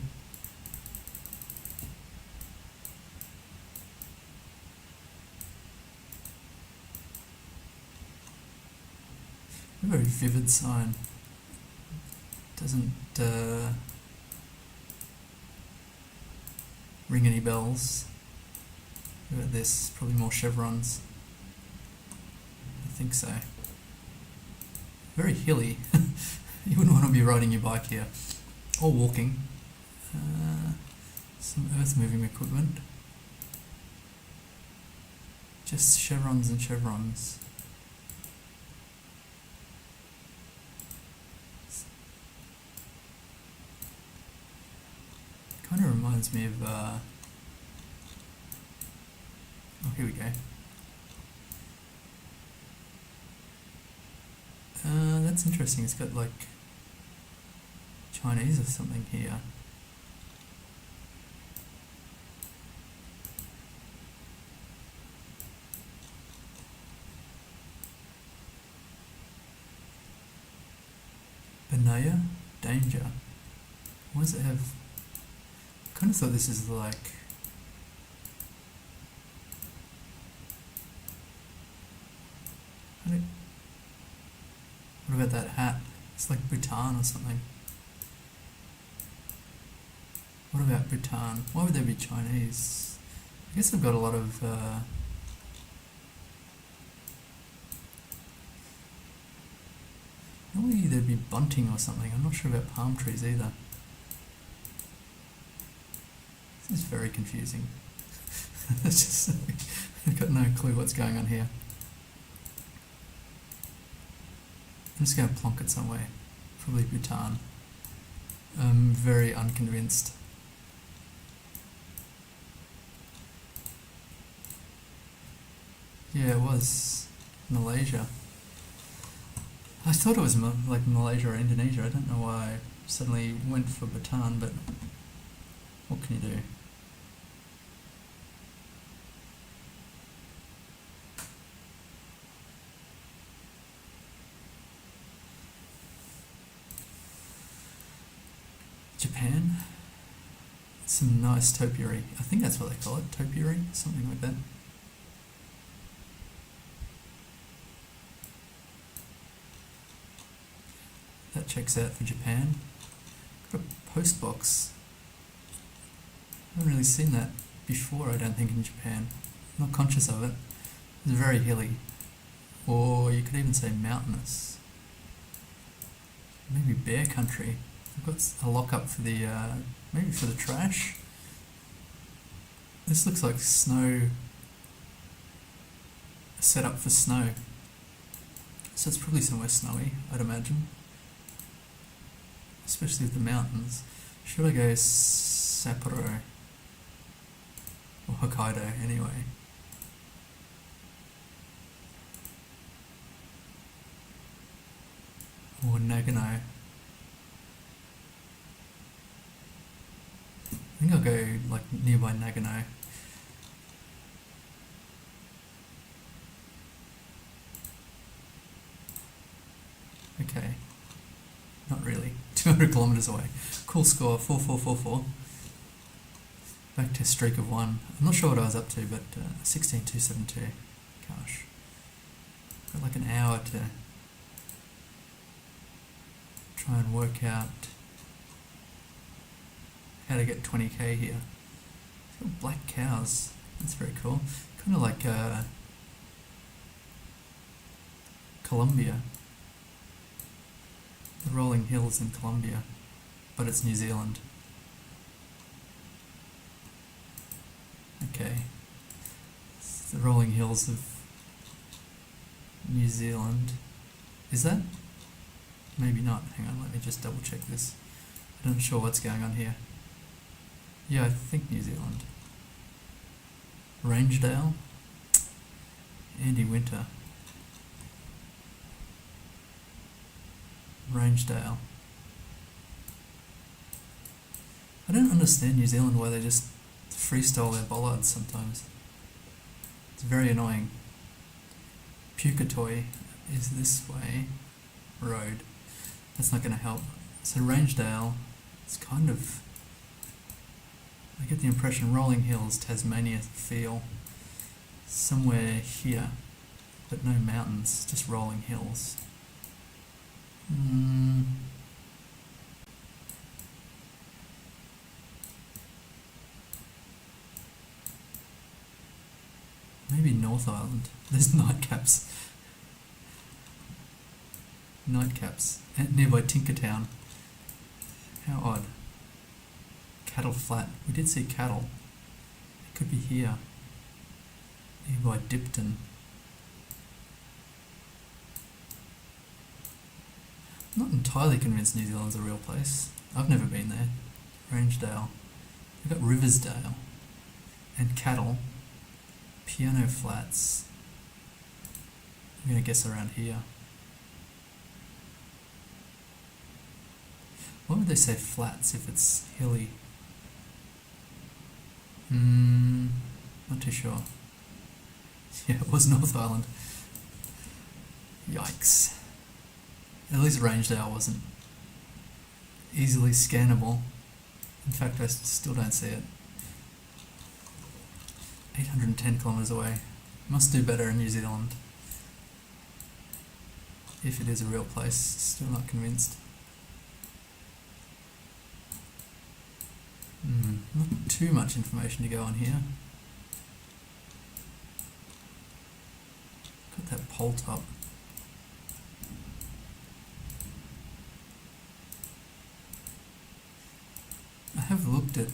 A very vivid sign. Doesn't ring any bells. Look at this, probably more chevrons. I think so. Very hilly. You wouldn't want to be riding your bike here. Or walking. Some earth-moving equipment. Just chevrons and chevrons. Kind of reminds me of, oh, here we go. That's interesting, it's got like Chinese or something here. Benaya? Danger. Why does it have... I kind of thought this is like... What about that hat? It's like Bhutan or something. What about Bhutan? Why would they be Chinese? I guess they've got a lot of... Normally there'd be bunting or something. I'm not sure about palm trees either. This is very confusing. It's just, I've got no clue what's going on here. I'm just going to plonk it somewhere. Probably Bhutan. I'm very unconvinced. Yeah, it was Malaysia. I thought it was like Malaysia or Indonesia. I don't know why I suddenly went for Bhutan, but what can you do? Japan. Some nice topiary. I think that's what they call it, topiary, something like that. That checks out for Japan. Got a post box. I haven't really seen that before, I don't think, in Japan. I'm not conscious of it. It's very hilly. Or you could even say mountainous. Maybe bear country. I've got a lock-up for the, maybe for the trash. This looks like snow, set up for snow. So it's probably somewhere snowy, I'd imagine. Especially with the mountains. Should I go Sapporo? Or Hokkaido, anyway. Or Nagano. I think I'll go like nearby Nagano. Okay. Not really. 200 kilometers away. Cool score, 4444. Back to a streak of 1. I'm not sure what I was up to, but 16272. Gosh. Got like an hour to try and work out how to get 20k here. It's got black cows. That's very cool. Kind of like Colombia. The rolling hills in Colombia, but it's New Zealand. Okay. It's the rolling hills of New Zealand. Is that? Maybe not. Hang on, let me just double check this. I'm not sure what's going on here. Yeah, I think New Zealand. Rangedale. Andy Winter. Rangedale. I don't understand New Zealand why they just freestyle their bollards sometimes. It's very annoying. Pukatoy is this way. Road. That's not going to help. So Rangedale, it's kind of... I get the impression rolling hills, Tasmania feel. Somewhere here, but no mountains, just rolling hills. Maybe North Island. There's nightcaps. Nightcaps. Nearby Tinkertown. How odd. Cattle Flat. We did see cattle. It could be here. Here by Dipton. I'm not entirely convinced New Zealand's a real place. I've never been there. Rangedale. We've got Riversdale. And cattle. Piano Flats. I'm going to guess around here. Why would they say flats if it's hilly? Not too sure. Yeah, it was North Island. Yikes. At least Rangedale wasn't easily scannable. In fact, I still don't see it. 810 kilometres away. Must do better in New Zealand. If it is a real place, still not convinced. Not too much information to go on here. Got that pole top. I have looked at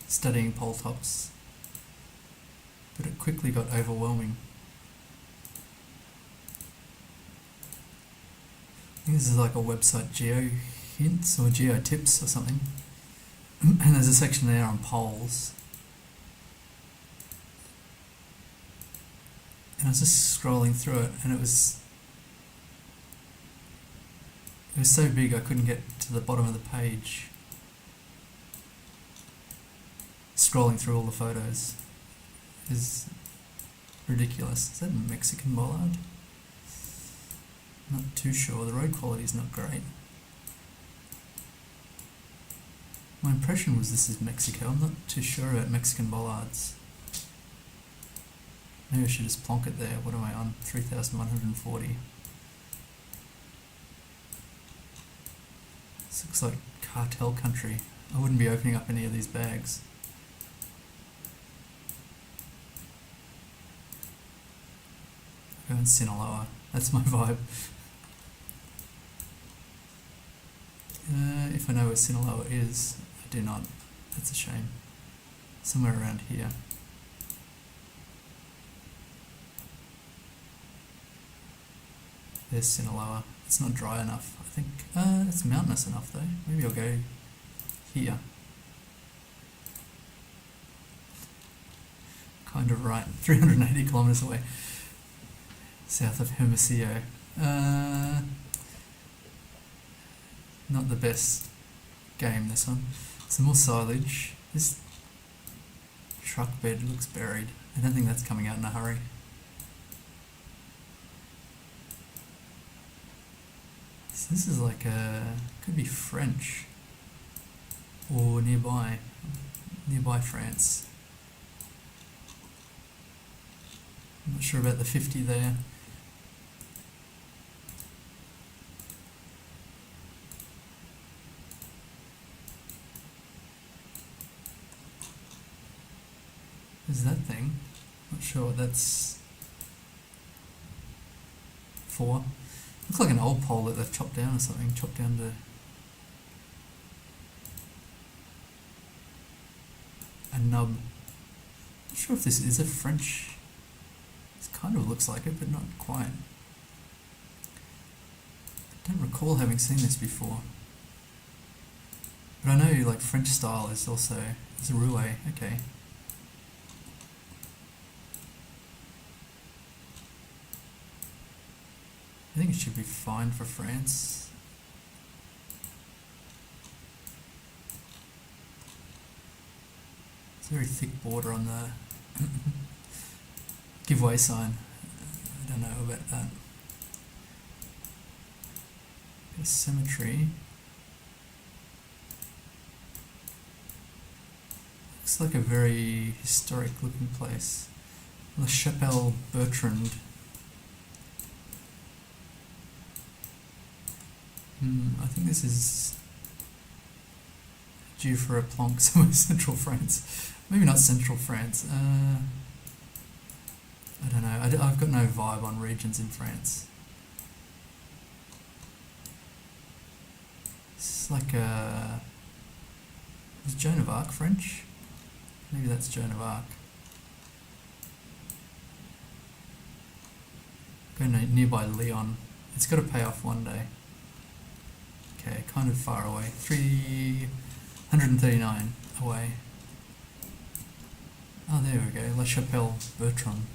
studying pole tops, but it quickly got overwhelming. I think this is like a website, Geo Hints or Geo Tips or something. And there's a section there on poles. And I was just scrolling through it, and it was so big I couldn't get to the bottom of the page. Scrolling through all the photos is ridiculous. Is that a Mexican bollard? Not too sure. The road quality is not great. My impression was this is Mexico. I'm not too sure about Mexican bollards. Maybe I should just plonk it there. What am I on? 3,140. This looks like cartel country. I wouldn't be opening up any of these bags. Go in Sinaloa. That's my vibe. If I know where Sinaloa is, I do not. That's a shame. Somewhere around here. There's Sinaloa. It's not dry enough, I think. It's mountainous enough though. Maybe I'll go here. Kind of right. 380 kilometres away. South of Hermosillo. Not the best game, this one. Some more silage. This truck bed looks buried. I don't think that's coming out in a hurry. So this is like could be French or nearby France. I'm not sure about the 50 there. Is that thing? Not sure what that's for. Looks like an old pole that they've chopped down or something. Chopped down to a nub. Not sure if this is a French. It kind of looks like it, but not quite. I don't recall having seen this before. But I know like French style is also a rouet. Okay. I think it should be fine for France. It's a very thick border on the giveaway sign. I don't know about that. A cemetery. Looks like a very historic looking place. La Chapelle Bertrand. I think this is due for a plonk somewhere central France. Maybe not central France. I don't know. I've got no vibe on regions in France. It's like a Is Joan of Arc French? Maybe that's Joan of Arc. Go nearby Lyon. It's got to pay off one day. Okay, kind of far away. 339 away. Oh, there we go. La Chapelle, Bertram.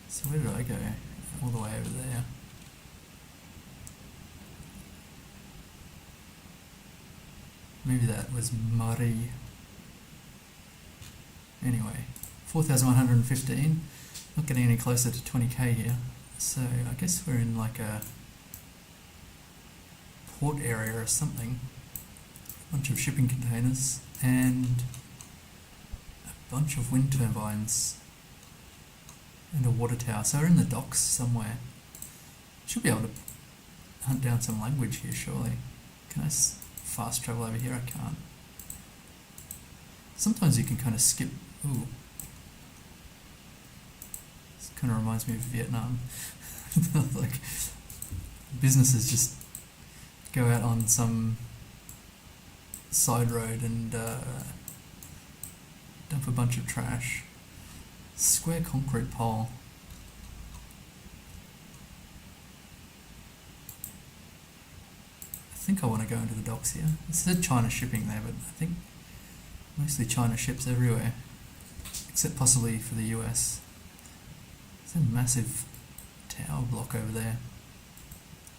So where did I go? All the way over there. Maybe that was Marie. Anyway, 4,115. Not getting any closer to 20k here. So I guess we're in like a port area or something. A bunch of shipping containers and a bunch of wind turbines and a water tower. So we're in the docks somewhere. Should be able to hunt down some language here, surely. Can I fast travel over here? I can't. Sometimes you can kind of skip. Ooh. This kind of reminds me of Vietnam. Like, businesses just go out on some side road and dump a bunch of trash. Square concrete pole. I think I want to go into the docks here. It said China shipping there, but I think mostly China ships everywhere, except possibly for the US. There's a massive tower block over there.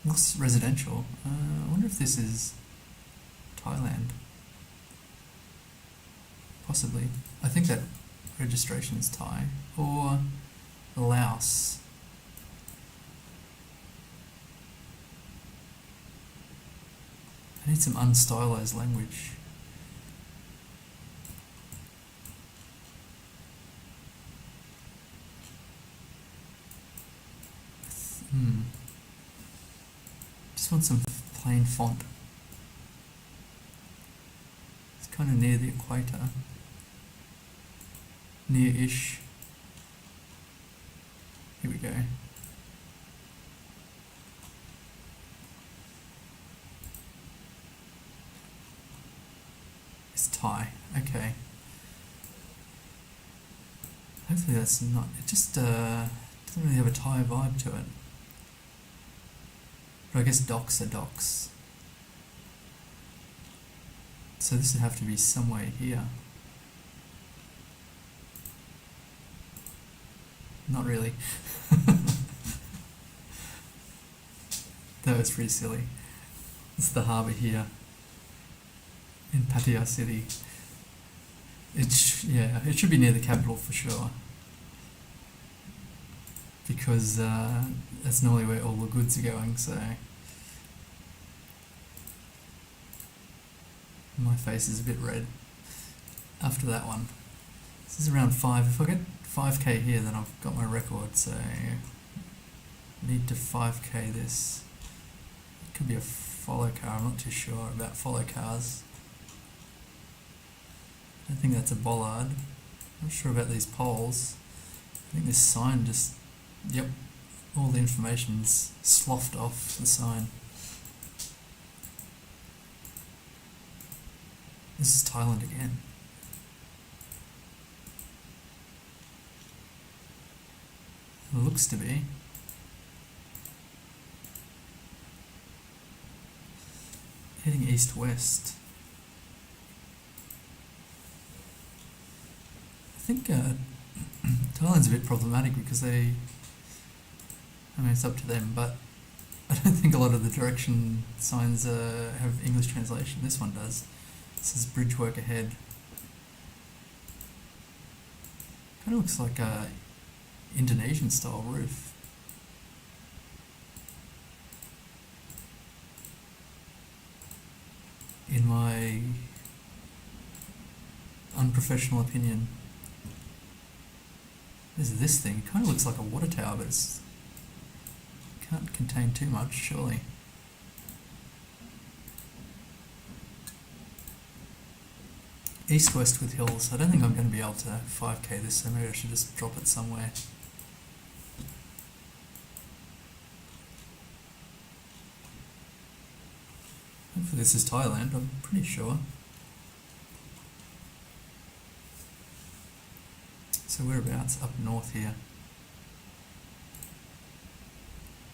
Looks residential. I wonder if this is Thailand. Possibly. I think that registration is Thai. Or Laos. I need some unstylized language. Just want some plain font. It's kind of near the equator. Near-ish. Here we go. It's Thai. Okay. Hopefully that's not... It just doesn't really have a Thai vibe to it. But I guess docks are docks. So this would have to be somewhere here. Not really. That was pretty silly. It's the harbour here in Pattaya City. It should be near the capital for sure. Because that's normally where all the goods are going, so my face is a bit red after that one. This is around 5. If I get 5k here, then I've got my record, so need to 5k this. It could be a follow car, I'm not too sure about follow cars. I think that's a bollard. I'm not sure about these poles. I think this sign just... Yep, all the information's sloughed off the sign. This is Thailand again. It looks to be. Heading east-west. I think Thailand's a bit problematic because they... I mean, it's up to them, but I don't think a lot of the direction signs have English translation. This one does. It says bridge work ahead. Kind of looks like a Indonesian style roof. In my unprofessional opinion. There's this thing. It kind of looks like a water tower, but it's can't contain too much, surely. East-west with hills. I don't think I'm going to be able to 5k this, so maybe I should just drop it somewhere. Hopefully this is Thailand, I'm pretty sure. So whereabouts? Up north here.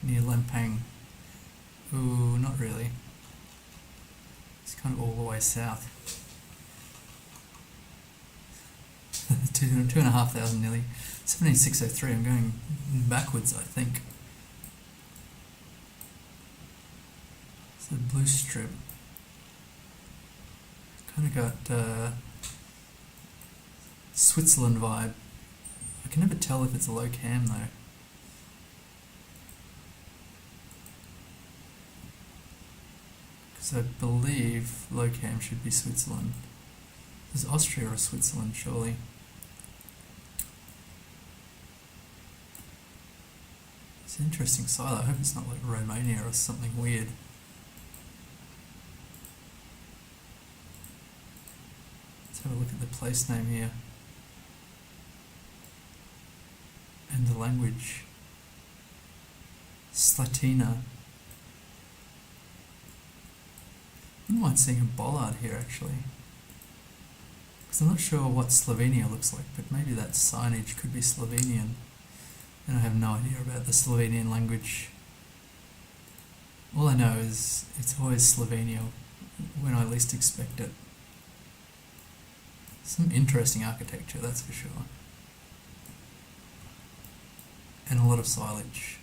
Near Lempang. Ooh, not really. It's kind of all the way south. 2,500 nearly. 17,603, I'm going backwards, I think. It's the blue strip. Kind of got Switzerland vibe. I can never tell if it's a low cam though. Because I believe low cam should be Switzerland. Is Austria or Switzerland, surely? It's an interesting site. I hope it's not like Romania or something weird. Let's have a look at the place name here. And the language. Slatina. I wouldn't mind seeing a bollard here actually. Because I'm not sure what Slovenia looks like, but maybe that signage could be Slovenian. And I have no idea about the Slovenian language. All I know is it's always Slovenia when I least expect it. Some interesting architecture, that's for sure. And a lot of silage.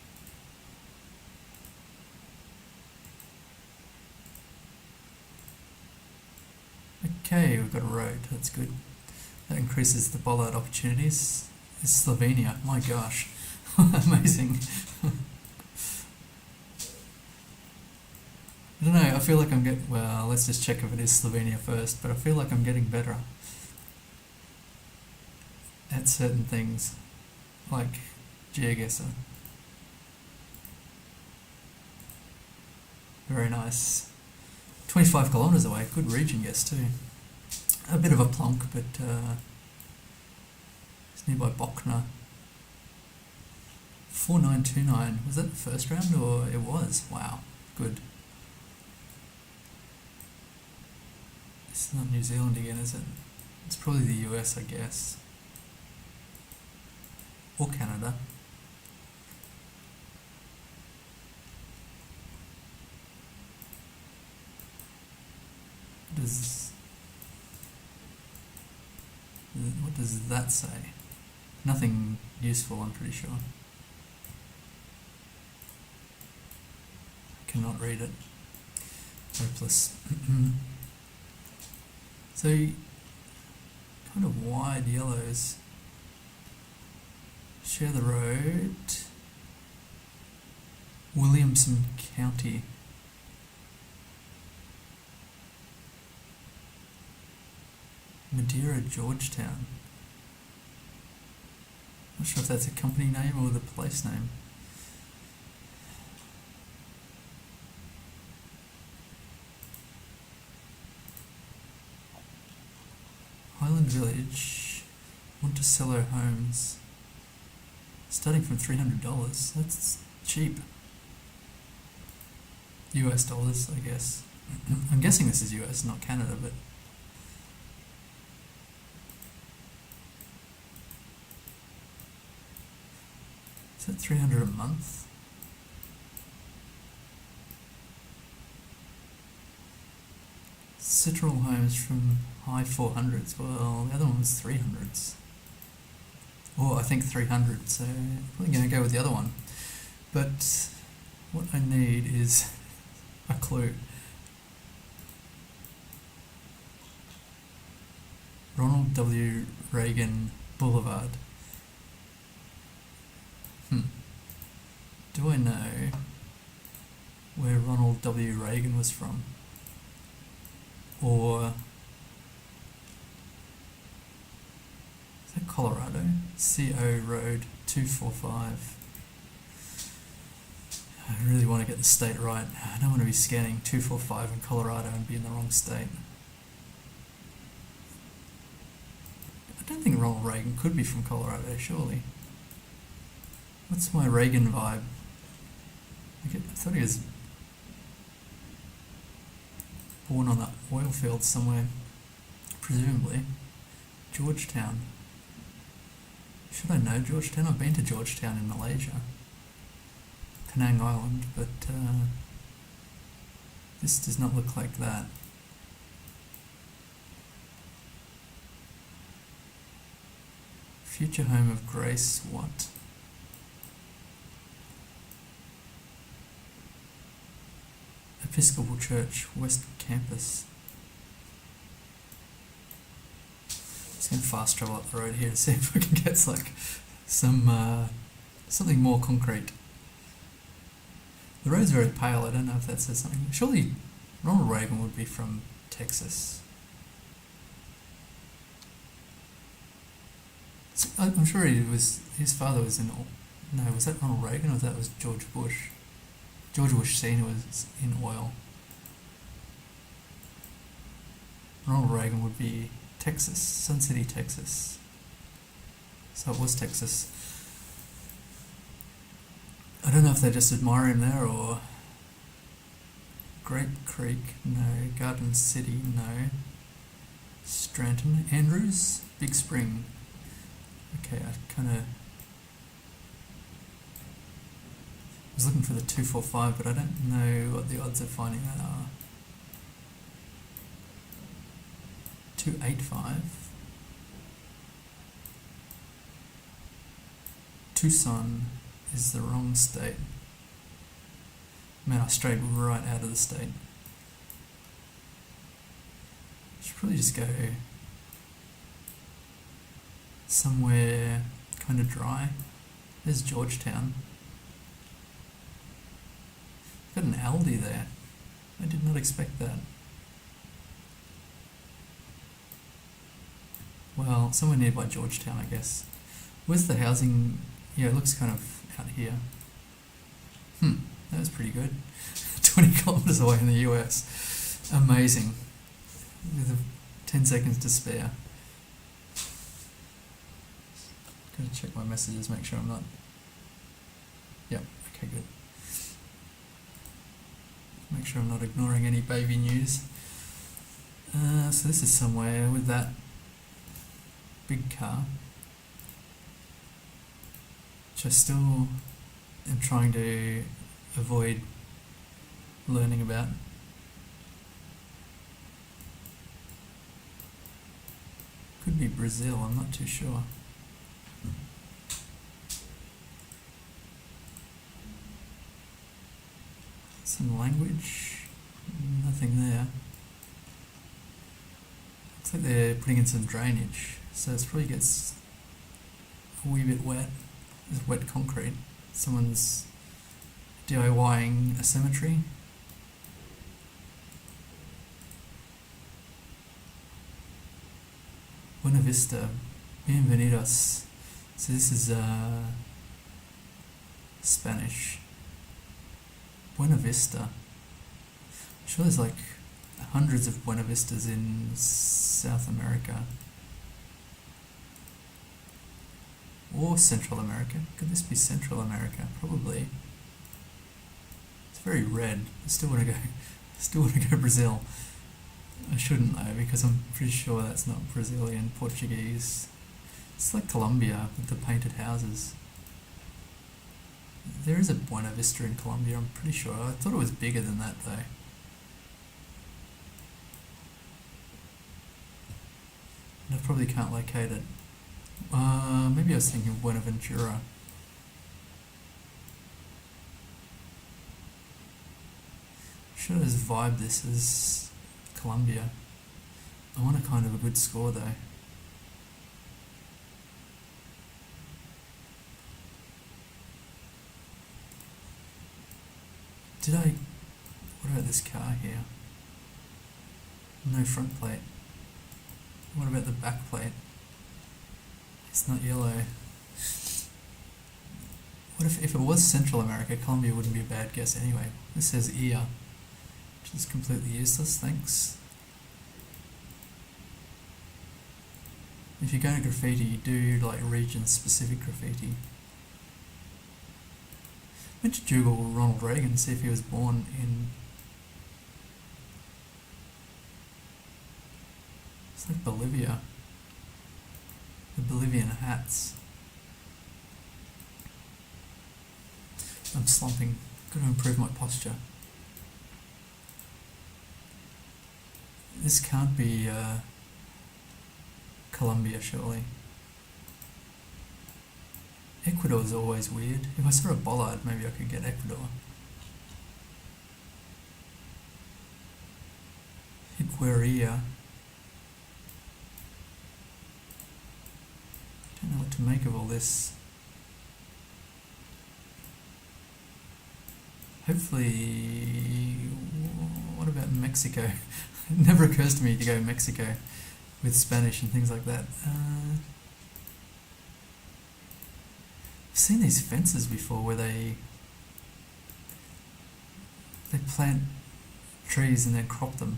Okay, we've got a road, that's good. That increases the bollard opportunities. It's Slovenia, my gosh. Amazing. I don't know, I feel like I'm getting, well, let's just check if it is Slovenia first, but I feel like I'm getting better at certain things, like GeoGuessr. Very nice. 25 kilometres away, good region guess too. A bit of a plonk, but it's nearby Bochna. 4929, was that the first round or it was? Wow, good. It's not New Zealand again, is it? It's probably the US, I guess. Or Canada. What does that say? Nothing useful, I'm pretty sure. I cannot read it. Hopeless. So, kind of wide yellows. Share the road. Williamson County. Madeira, Georgetown. Not sure if that's a company name or the place name. Highland Village, Monticello Homes. Starting from $300, that's cheap. US dollars, I guess. I'm guessing this is US, not Canada, but is that $300 a month? Citral Homes from high 400s. Well, the other one was 300s. Or I think 300, so I'm probably going to go with the other one. But what I need is a clue. Ronald W. Reagan Boulevard. Do I know where Ronald W. Reagan was from? Or is that Colorado? CO Road 245. I really want to get the state right. I don't want to be scanning 245 in Colorado and be in the wrong state. I don't think Ronald Reagan could be from Colorado, surely. What's my Reagan vibe? I thought he was born on the oil fields somewhere, presumably. Georgetown. Should I know Georgetown? I've been to Georgetown in Malaysia, Penang Island, but this does not look like that. Future home of Grace what? Episcopal Church, West Campus. Just gonna fast travel up the road here to see if I can get like something more concrete. The road's very pale. I don't know if that says something. Surely Ronald Reagan would be from Texas. I'm sure his father was in. No, was that Ronald Reagan or that was George Bush? George Bush Sr. was in oil. Ronald Reagan would be Texas, Sun City, Texas. So it was Texas. I don't know if they just admire him there or... Grape Creek, no. Garden City, no. Stranton, Andrews, Big Spring. Okay, I kind of... was looking for the 245, but I don't know what the odds of finding that are. 285. Tucson is the wrong state. Man, I strayed right out of the state. Should probably just go somewhere kind of dry. There's Georgetown. Got an Aldi there. I did not expect that. Well, somewhere nearby Georgetown, I guess. Where's the housing? Yeah, it looks kind of out here. That was pretty good. 20 kilometers away in the US. Amazing. With 10 seconds to spare. Gotta check my messages, make sure I'm not... Yep, okay, good. Make sure I'm not ignoring any baby news. So this is somewhere with that big car, which I still am trying to avoid learning about. Could be Brazil, I'm not too sure. Some language, nothing there. Looks like they're putting in some drainage, so it probably gets a wee bit wet. There's wet concrete. Someone's DIYing a cemetery. Buena Vista, bienvenidos. So this is Spanish. Buena Vista. I'm sure there's like hundreds of Buena Vistas in South America. Or Central America. Could this be Central America? Probably. It's very red. I still want to go Brazil. I shouldn't though, because I'm pretty sure that's not Brazilian, Portuguese. It's like Colombia with the painted houses. There is a Buena Vista in Colombia, I'm pretty sure. I thought it was bigger than that though. And I probably can't locate it. Maybe I was thinking of Buenaventura. Should I just vibe this as Colombia? I want a kind of a good score though. What about this car here? No front plate. What about the back plate? It's not yellow. What if it was Central America? Colombia wouldn't be a bad guess anyway. This says ear, which is completely useless, thanks. If you're going to graffiti, do like region-specific graffiti. I meant to Google Ronald Reagan and see if he was born in It's like Bolivia. The Bolivian hats. I'm slumping. Got to improve my posture. This can't be Colombia, surely. Ecuador's always weird. If I saw a bollard, maybe I could get Ecuador. Igueria. Don't know what to make of all this. Hopefully, what about Mexico? It never occurs to me to go Mexico with Spanish and things like that. I've seen these fences before where they plant trees and then crop them.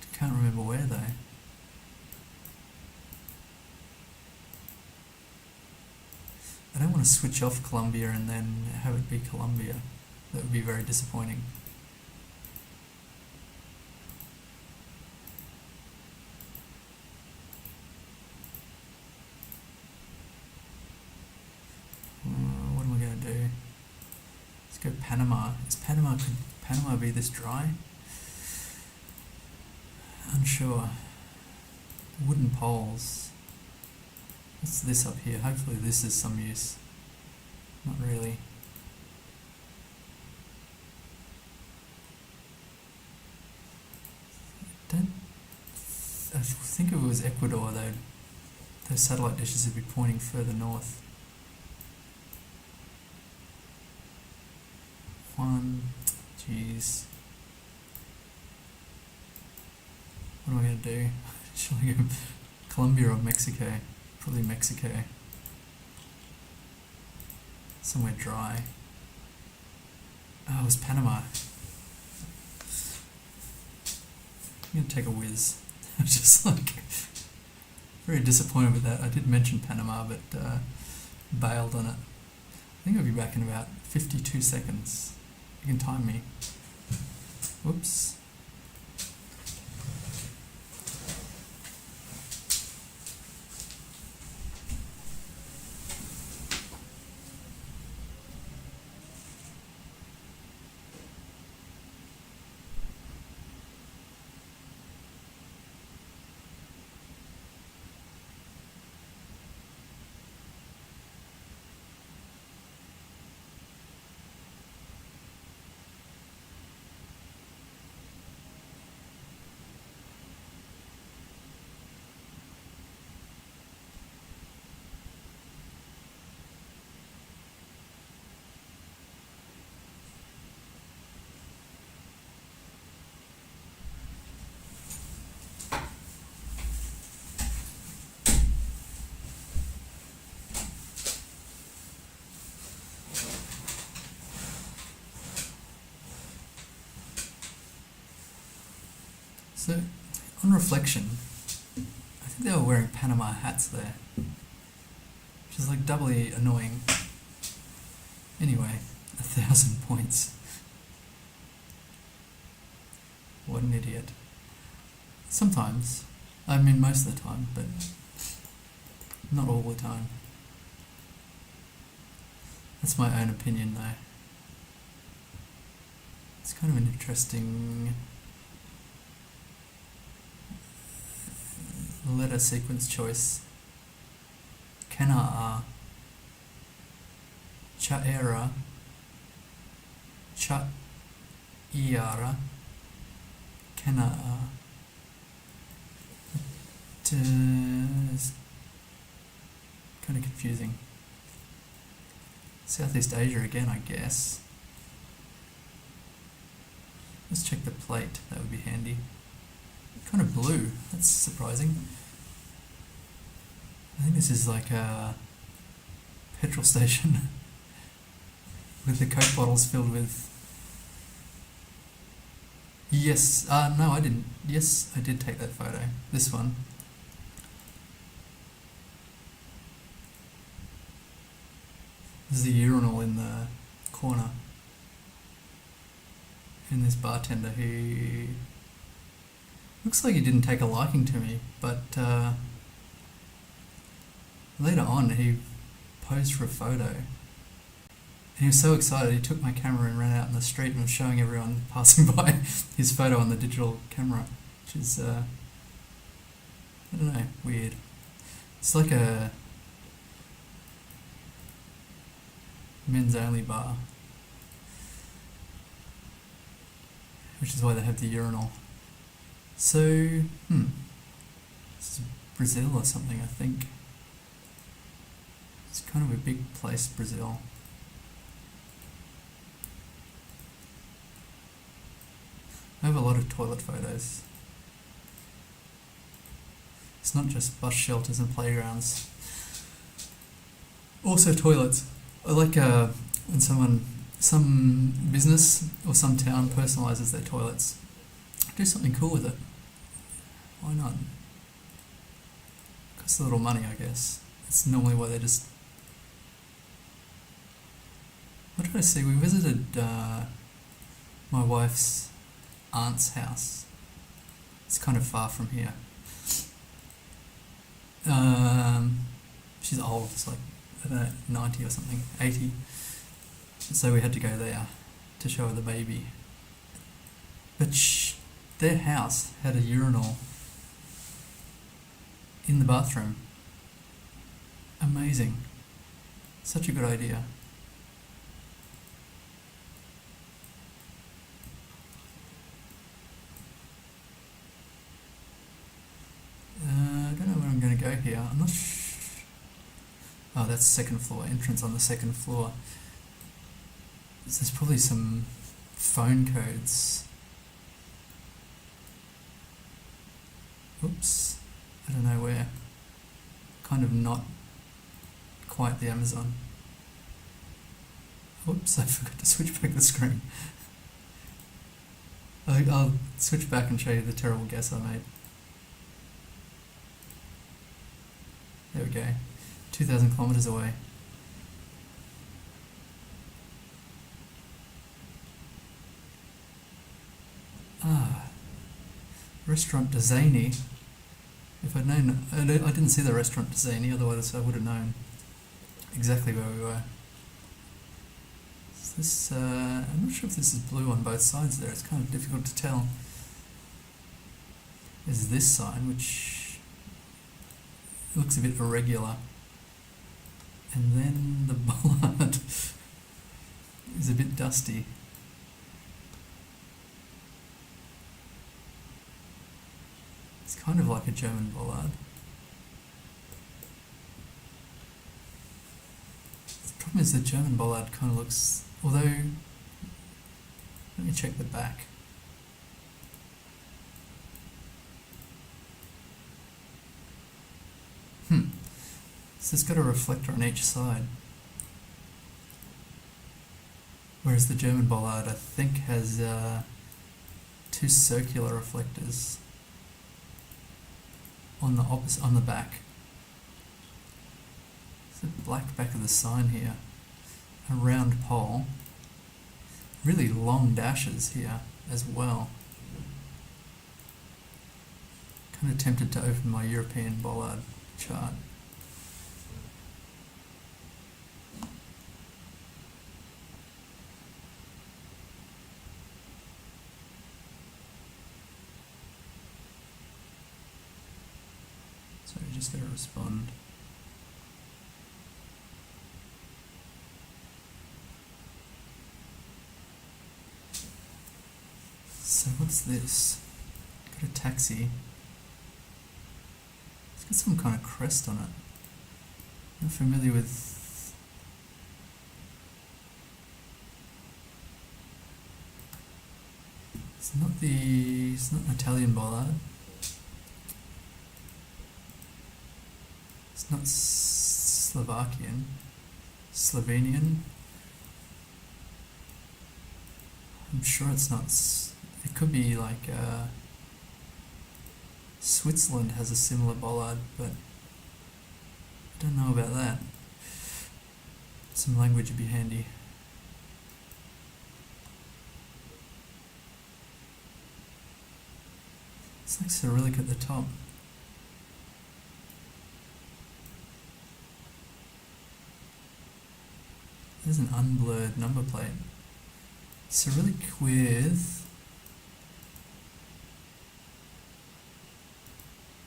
I can't remember where though. I don't want to switch off Colombia and then have it be Colombia. That would be very disappointing. What am I going to do? Let's go Panama. Could Panama be this dry? Unsure. Wooden poles. What's this up here? Hopefully this is some use. Not really. I think if it was Ecuador though, those satellite dishes would be pointing further north. Jeez. What am I going to do? Shall I go Colombia or Mexico? Probably Mexico. Somewhere dry. Oh, it was Panama. I'm going to take a whiz. I'm just like very disappointed with that. I did mention Panama, but bailed on it. I think I'll be back in about 52 seconds. You can time me. Whoops. So, on reflection, I think they were wearing Panama hats there, which is like doubly annoying. Anyway, 1,000 points. What an idiot. Sometimes, I mean most of the time, but not all the time. That's my own opinion though. It's kind of an interesting letter sequence choice. Kana'a, Cha'era, Cha'iara, Kana'a. It's kind of confusing. Southeast Asia again, I guess. Let's check the plate, that would be handy. Kind of blue, that's surprising. I think this is like a petrol station with the Coke bottles filled with... Yes, no I didn't. Yes, I did take that photo. This one. This is the urinal in the corner. And this bartender who Looks like he didn't take a liking to me, but later on he posed for a photo. And he was so excited he took my camera and ran out in the street and was showing everyone passing by his photo on the digital camera, which is, I don't know, weird. It's like a men's only bar, which is why they have the urinal. So, this is Brazil or something, I think. It's kind of a big place, Brazil. I have a lot of toilet photos. It's not just bus shelters and playgrounds. Also toilets. I like when some business or some town personalises their toilets. Do something cool with it. Why not? Costs a little money, I guess. It's normally why they just... What did I see? We visited my wife's aunt's house. It's kind of far from here. She's old, it's like, I don't know, 90 or something, 80. So we had to go there to show her the baby. But their house had a urinal in the bathroom. Amazing. Such a good idea. I don't know where I'm going to go here. I'm not Oh, that's second floor. Entrance on the second floor. There's probably some phone codes. Oops. I don't know where. Kind of not quite the Amazon. Oops, I forgot to switch back the screen. I'll switch back and show you the terrible guess I made. There we go. 2,000 kilometres away. Restaurant Dezzani. If I'd known, I didn't see the restaurant Dezzani, otherwise I would have known exactly where we were. Is this, I'm not sure if this is blue on both sides there, it's kind of difficult to tell. There's this sign, which looks a bit irregular. And then the bollard is a bit dusty. It's kind of like a German bollard. The problem is the German bollard kind of looks, although, let me check the back. So it's got a reflector on each side. Whereas the German bollard, I think, has two circular reflectors on the back. There's a black back of the sign here. A round pole. Really long dashes here as well. Kind of tempted to open my European bollard chart. So we're just going to respond. So what's this? Got a taxi. It's got some kind of crest on it. I'm familiar with... It's not an Italian bollard. It's not Slovakian. Slovenian. I'm sure it's not. It could be like Switzerland has a similar bollard, but I don't know about that. Some language would be handy. It's like Cyrillic at the top. There's an unblurred number plate. Cyrillic with...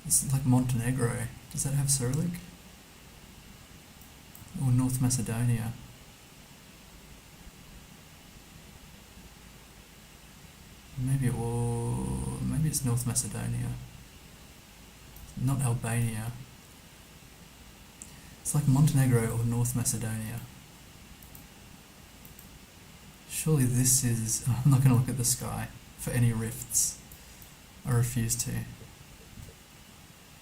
It's like Montenegro. Does that have Cyrillic? Or North Macedonia? Maybe it's North Macedonia. Not Albania. It's like Montenegro or North Macedonia. Surely this is... I'm not going to look at the sky for any rifts. I refuse to.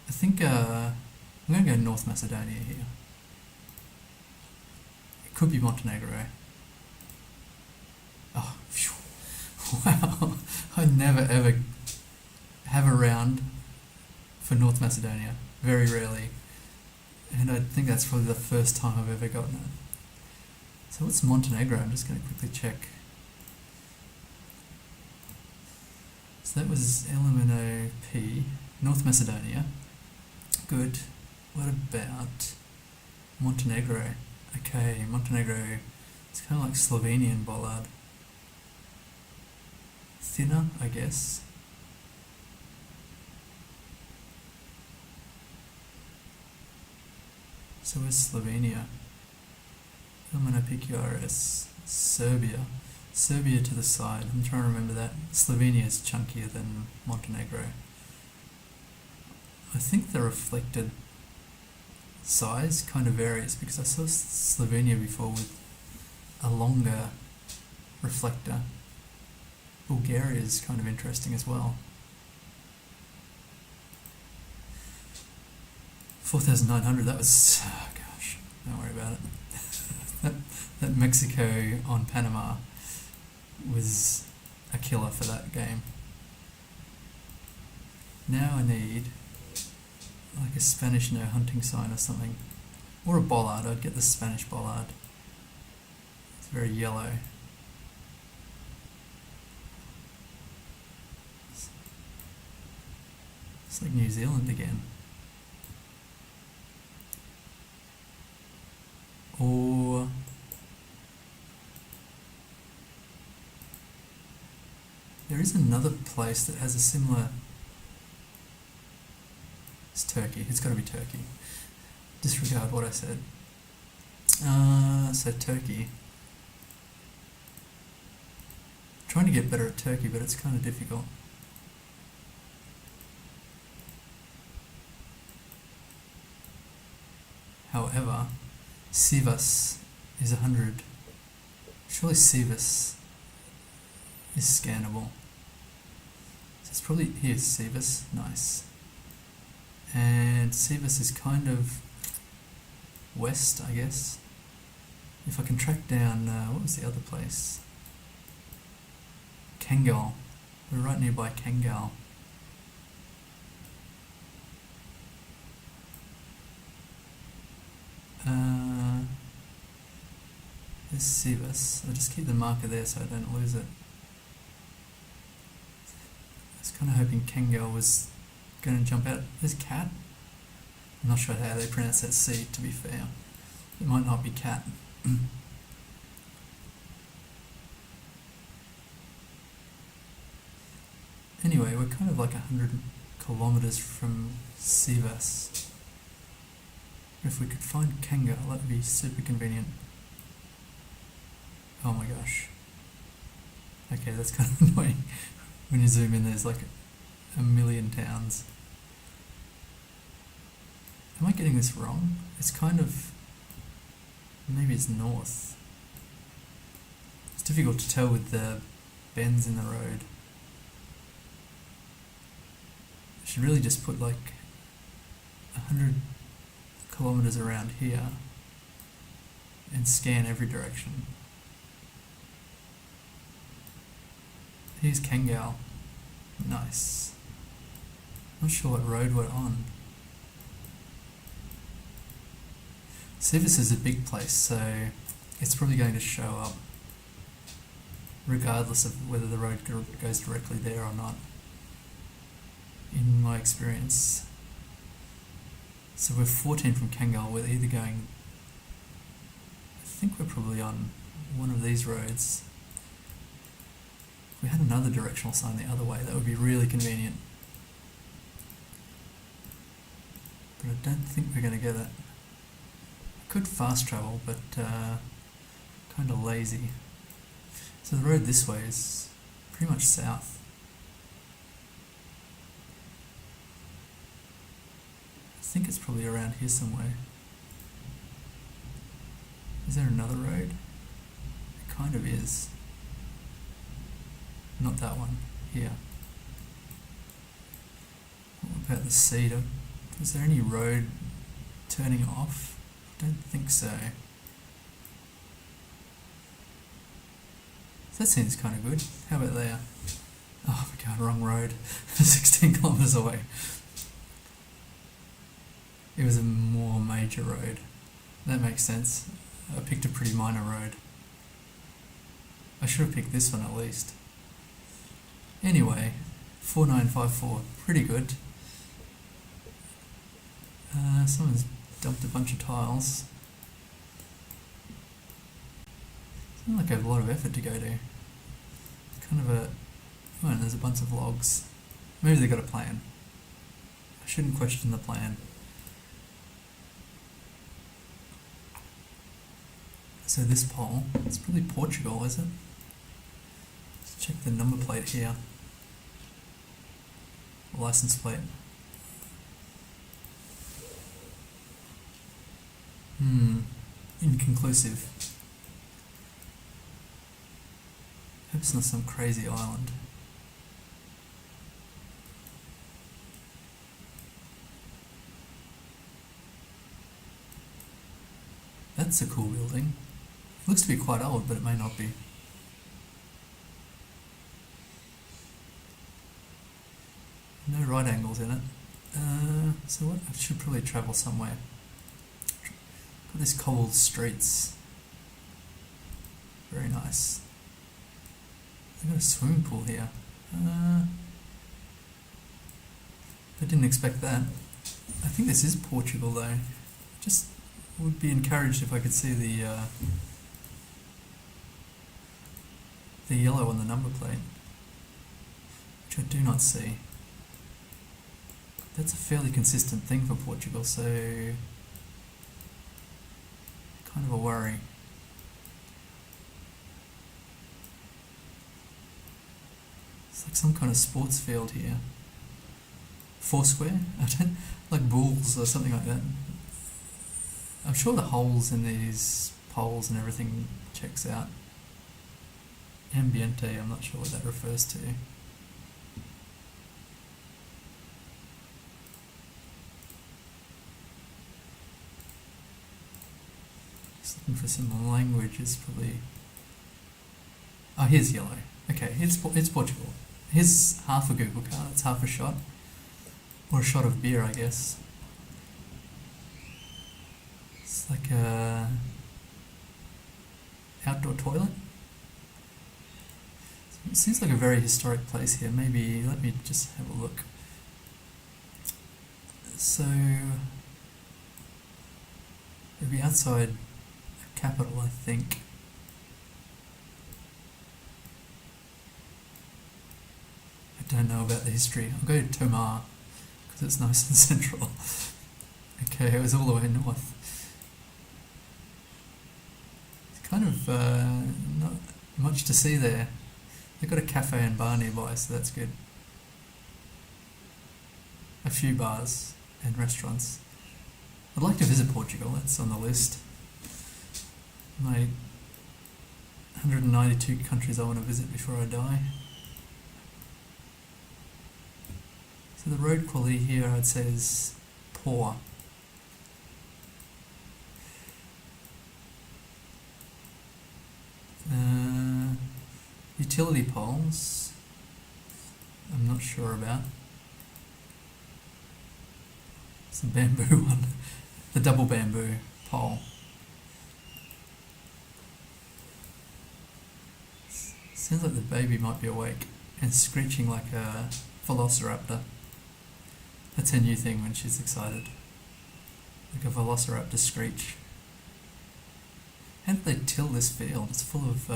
I think I'm going to go North Macedonia here. It could be Montenegro. Oh, phew. Wow. I never ever have a round for North Macedonia. Very rarely. And I think that's probably the first time I've ever gotten it. So what's Montenegro? I'm just going to quickly check. So that was LMNOP, North Macedonia. Good. What about Montenegro? Okay, Montenegro. It's kind of like Slovenian bollard. Thinner, I guess. So where's Slovenia? LMNOPQRS. Serbia. Serbia to the side. I'm trying to remember that. Slovenia is chunkier than Montenegro. I think the reflected size kind of varies because I saw Slovenia before with a longer reflector. Bulgaria is kind of interesting as well. 4,900, that was... Oh gosh, don't worry about it. that Mexico on Panama was a killer for that game. Now I need like a Spanish no hunting sign or something. Or a bollard. I'd get the Spanish bollard. It's very yellow. It's like New Zealand again. Or there is another place that has a similar... It's Turkey. It's got to be Turkey. Disregard what I said. So Turkey. Trying to get better at Turkey, but it's kind of difficult. However, Sivas is 100. Surely Sivas is scannable. So it's probably... Here's Sivas. Nice. And Sivas is kind of west, I guess. If I can track down... what was the other place? Kangal. We're right nearby Kangal. There's Sivas. I'll just keep the marker there so I don't lose it. I was kind of hoping Kangal was going to jump out. There's cat. I'm not sure how they pronounce that C, to be fair. It might not be cat. Anyway, we're kind of like 100 kilometers from Sivas. If we could find Kangal, that would be super convenient. Oh my gosh. Okay, that's kind of annoying. When you zoom in, there's like a million towns. Am I getting this wrong? It's kind of... Maybe it's north. It's difficult to tell with the bends in the road. I should really just put like 100 kilometers around here and scan every direction. Here's Kangal. Nice. Not sure what road we're on. Sivas is a big place, so it's probably going to show up regardless of whether the road goes directly there or not. in my experience. So we're 14 from Kangal. We're either going, I think we're probably on one of these roads. If we had another directional sign the other way, that would be really convenient. But I don't think we're going to get it. I could fast travel, but kind of lazy. So the road this way is pretty much south. I think it's probably around here somewhere. Is there another road? It kind of is. Not that one. Here. What about the Cedar? Is there any road turning off? I don't think so. That seems kind of good. How about there? Oh my god, wrong road. 16 kilometres away. It was a more major road. That makes sense. I picked a pretty minor road. I should have picked this one at least. Anyway, 4954, pretty good. Someone's dumped a bunch of tiles. It's not like I have a lot of effort to go to. Kind of a... Oh, and there's a bunch of logs. Maybe they got a plan. I shouldn't question the plan. So this pole, it's probably Portugal, is it? Let's check the number plate here. License plate. Inconclusive. Hope it's not some crazy island. That's a cool building. Looks to be quite old, but it may not be. No right angles in it. So what? I should probably travel somewhere. Got these cobbled streets. Very nice. They've got a swimming pool here. I didn't expect that. I think this is Portugal though. Just would be encouraged if I could see the yellow on the number plate, which I do not see. That's a fairly consistent thing for Portugal, so kind of a worry. It's like some kind of sports field here. Foursquare? I don't like bulls or something like that. I'm sure the holes in these poles and everything checks out. Ambiente, I'm not sure what that refers to. Just looking for some language is probably... Oh, here's yellow. Okay, it's Portugal. Here's half a Google car, it's half a shot. Or a shot of beer, I guess. It's like a outdoor toilet. It seems like a very historic place here. Maybe let me just have a look. So it'd be outside a capital, I think. I don't know about the history. I'll go to Tomar because it's nice and central. Okay, it was all the way north. It's kind of not much to see there. They've got a cafe and bar nearby, so that's good. A few bars and restaurants. I'd like to visit Portugal, that's on the list. My 192 countries I want to visit before I die. So the road quality here I'd say is poor. Utility poles, I'm not sure about. It's the bamboo one, the double bamboo pole. Sounds like the baby might be awake and screeching like a velociraptor. That's her new thing when she's excited. Like a velociraptor screech. How did they till this field? It's full of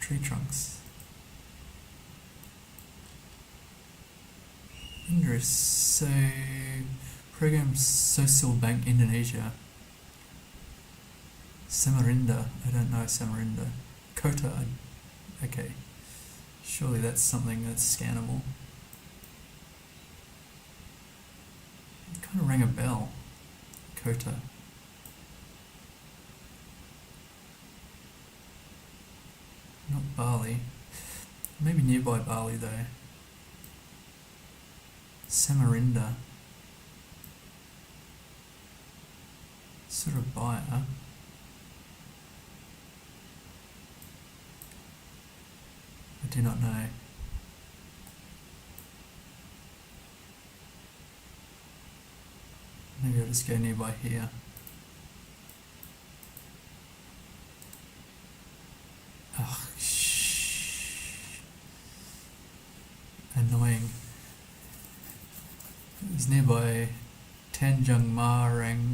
tree trunks. Inggris, so program Social Bank Indonesia. Samarinda, I don't know Samarinda. Kota, okay. Surely that's something that's scannable. It kind of rang a bell. Kota. Not Bali. Maybe nearby Bali though. Samarinda. Surabaya. I do not know. Maybe I'll just go nearby here. Ugh, annoying. It's nearby Tanjung Marangkaju.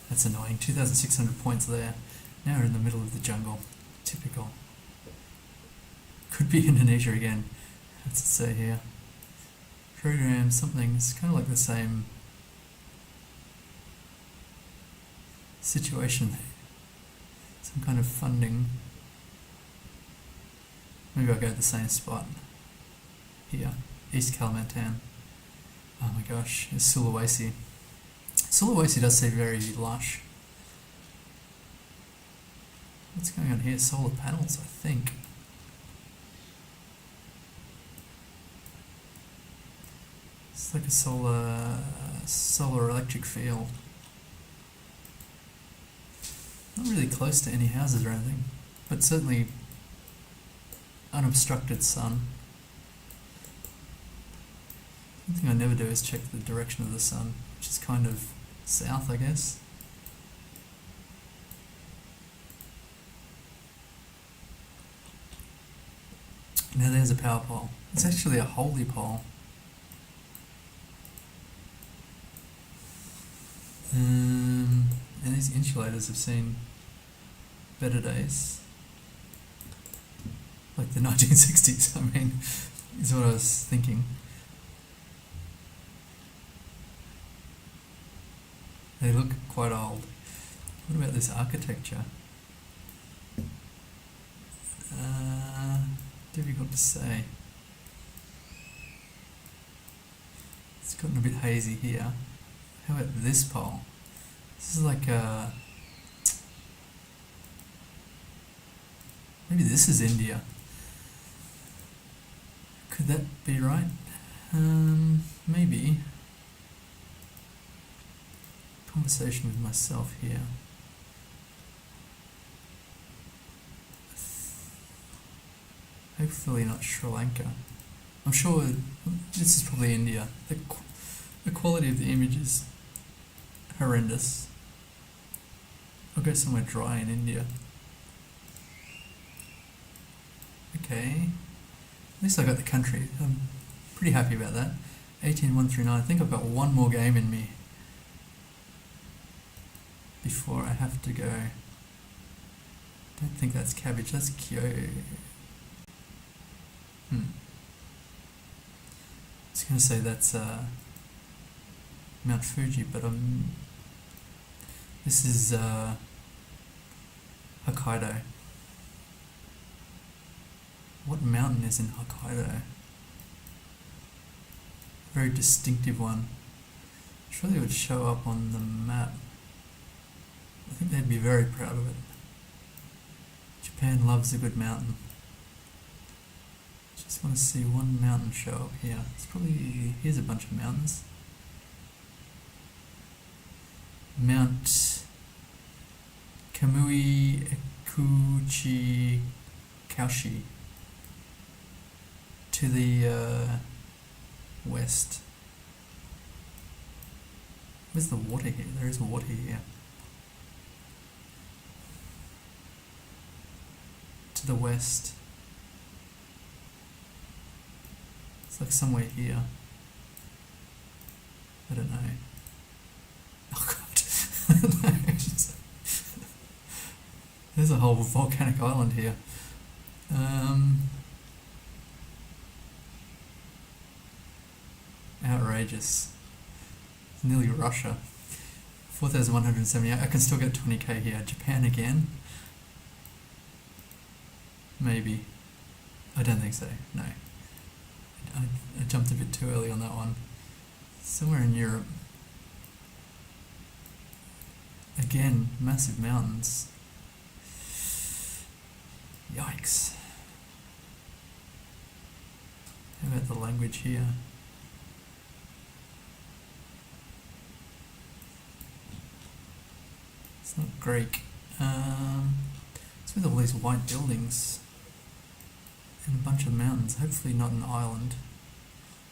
That's annoying. 2,600 points there. Now we're in the middle of the jungle. Typical. Could be Indonesia again. What's it say here? Program something. It's kind of like the same situation. Some kind of funding. Maybe I'll go to the same spot. Here. East Kalimantan. Oh my gosh. It's Sulawesi. Sulawesi does seem very lush. What's going on here? Solar panels, I think. It's like a solar electric field. Not really close to any houses or anything, but certainly unobstructed sun. One thing I never do is check the direction of the sun, which is kind of south, I guess. Now there's a power pole. It's actually a holy pole. And these insulators have seen better days. Like the 1960s, I mean, is what I was thinking. They look quite old. What about this architecture? Difficult to say. It's gotten a bit hazy here. How about this pole? This is like a... Maybe this is India. Could that be right? Maybe. Conversation with myself here. Hopefully not Sri Lanka. I'm sure this is probably India. The quality of the image is horrendous. I'll go somewhere dry in India. Okay. At least I got the country. I'm pretty happy about that. 18,139. I think I've got one more game in me before I have to go. Don't think that's cabbage. That's Kyo. I was going to say that's Mount Fuji, but this is Hokkaido. What mountain is in Hokkaido? Very distinctive one. Surely it would show up on the map. I think they'd be very proud of it. Japan loves a good mountain. Just want to see one mountain show up here. It's probably... here's a bunch of mountains. Mount Kamui Ikuchi Kaushi to the west. Where's the water here? There is water here. To the west. It's like somewhere here. I don't know. Oh god. No, there's a whole volcanic island here. Outrageous. It's nearly Russia. 4,178. I can still get 20k here. Japan again? Maybe. I don't think so. No. I jumped a bit too early on that one. Somewhere in Europe. Again, massive mountains. Yikes. How about the language here? It's not Greek. It's with all these white buildings and a bunch of mountains, hopefully not an island.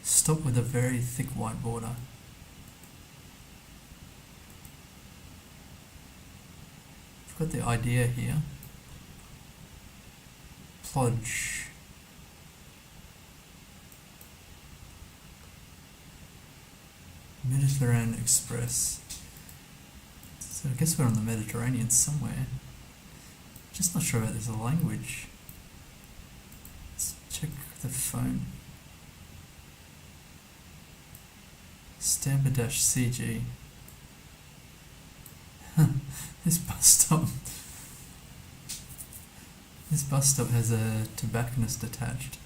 Stop with a very thick white border. I've got the idea here. Plodge. Mediterranean Express. So I guess we're on the Mediterranean somewhere. Just not sure about this language. Let's check the phone. Stamper-CG. This bus stop. This bus stop has a tobacconist attached.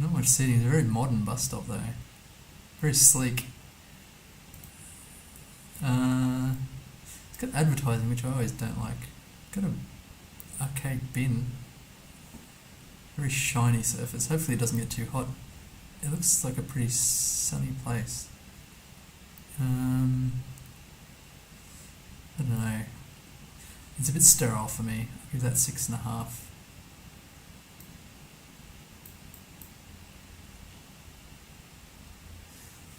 Not much seating. It's a very modern bus stop though. Very sleek. It's got advertising, which I always don't like. Got a arcade bin. Very shiny surface. Hopefully it doesn't get too hot. It looks like a pretty sunny place. I don't know. It's a bit sterile for me. I'll give that 6.5.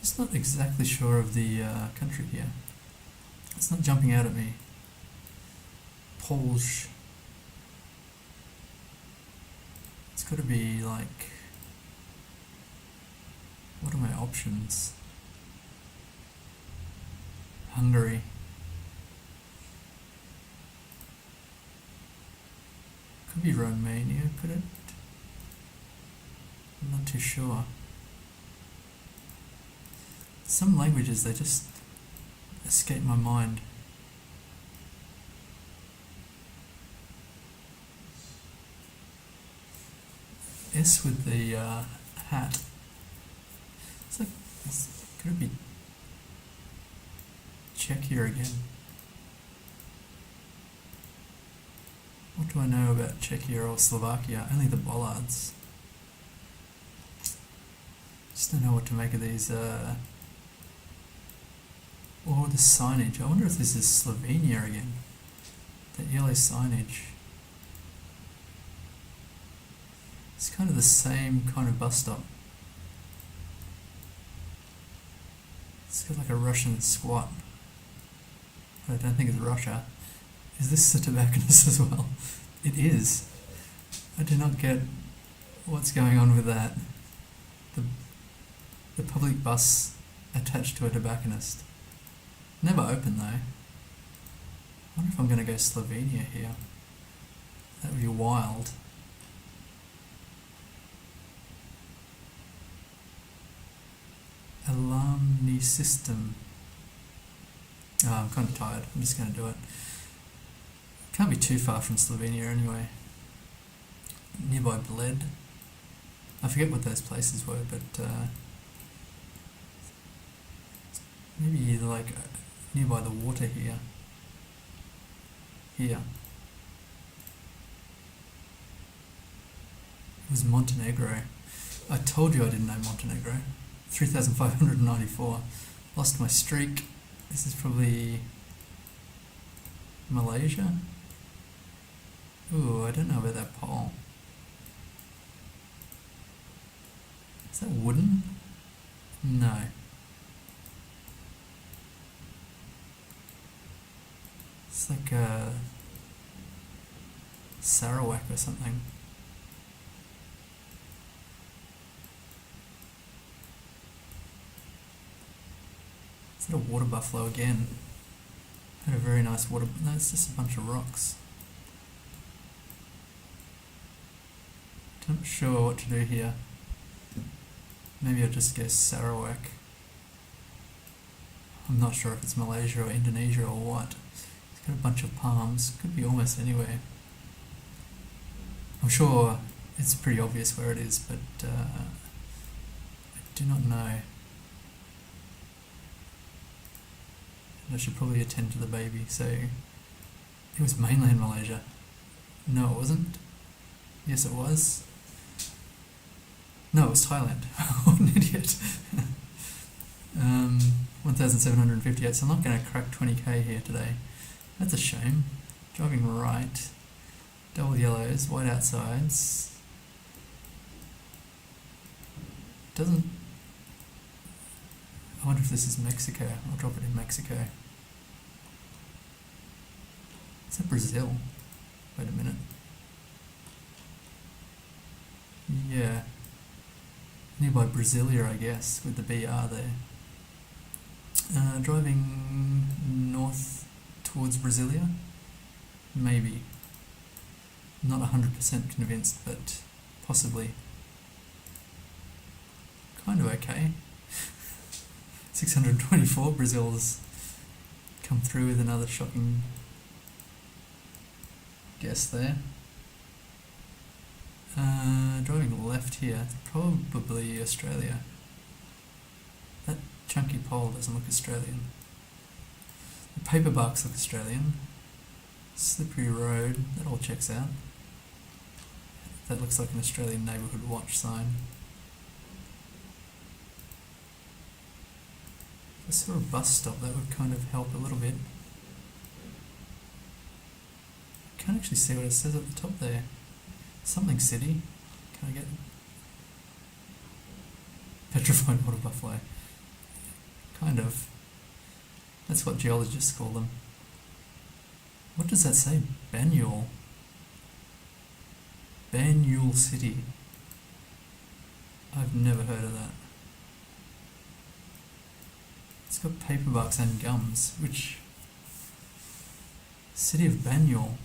Just not exactly sure of the country here. It's not jumping out at me. Polj. It's got to be like... What are my options? Hungary. Could be Romania, could it? I'm not too sure. Some languages, they just escape my mind. S with the hat. It's like, it's gonna be Czechia again. What do I know about Czechia or Slovakia? Only the bollards. Just don't know what to make of these, or the signage. I wonder if this is Slovenia again. That yellow signage. It's kind of the same kind of bus stop. It's got like a Russian squat. But I don't think it's Russia. Is this the tobacconist as well? It is. I do not get what's going on with that. The public bus attached to a tobacconist. Never open though. I wonder if I'm going to go Slovenia here. That would be wild. Alarmni system. Oh, I'm kind of tired. I'm just going to do it. Can't be too far from Slovenia anyway. Nearby Bled. I forget what those places were, but maybe like nearby the water here. Here. It was Montenegro. I told you I didn't know Montenegro. 3,594. Lost my streak. This is probably Malaysia. Ooh, I don't know about that pole. Is that wooden? No. It's like a Sarawak or something. that a water buffalo again? Had a very nice water... No, it's just a bunch of rocks. Not sure what to do here. Maybe I'll just guess Sarawak. I'm not sure if it's Malaysia or Indonesia or what. It's got a bunch of palms. Could be almost anywhere. I'm sure it's pretty obvious where it is, but I do not know. And I should probably attend to the baby. So it was mainland Malaysia. No, it wasn't. Yes, it was. No, it was Thailand. What an idiot. 1,758, so I'm not going to crack 20k here today. That's a shame. Driving right. Double yellows, white outsides. Doesn't... I wonder if this is Mexico. I'll drop it in Mexico. Is that Brazil? Wait a minute. Yeah. Nearby Brasilia, I guess, with the BR there. Driving north towards Brasilia? Maybe. Not 100% convinced, but possibly. Kind of okay. 624, Brazil's come through with another shocking guess there. Driving left here, probably Australia. That chunky pole doesn't look Australian. The paper barks look Australian. Slippery road, that all checks out. That looks like an Australian neighbourhood watch sign. If I saw a bus stop, that would kind of help a little bit. I can't actually see what it says at the top there. Something city. Can I get petrified water buffalo? Kind of. That's what geologists call them. What does that say? Banjul. Banjul City. I've never heard of that. It's got paperbarks and gums, which... City of Banjul.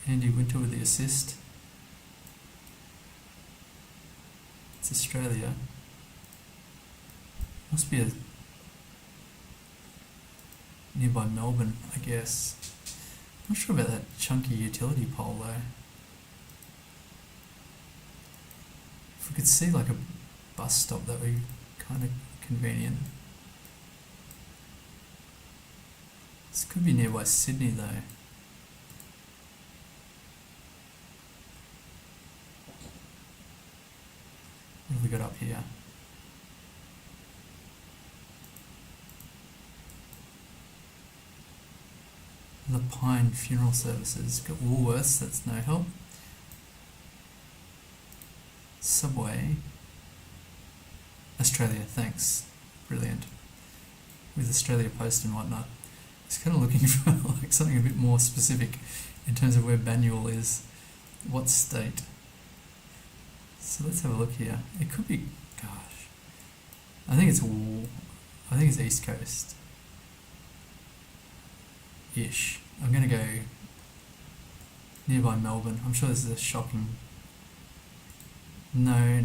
Andy Winter with the assist. It's Australia. Must be a nearby Melbourne, I guess. I'm not sure about that chunky utility pole though. If we could see like a bus stop, that would be kind of convenient. This could be nearby Sydney though. What have we got up here? The Pine Funeral Services. Got Woolworths, that's no help. Subway. Australia, thanks. Brilliant. With Australia Post and whatnot. It's kind of looking for like something a bit more specific in terms of where Banjul is. What state? So let's have a look here. It could be, gosh, I think it's East Coast. Ish. I'm going to go nearby Melbourne. I'm sure this is a shocking... No.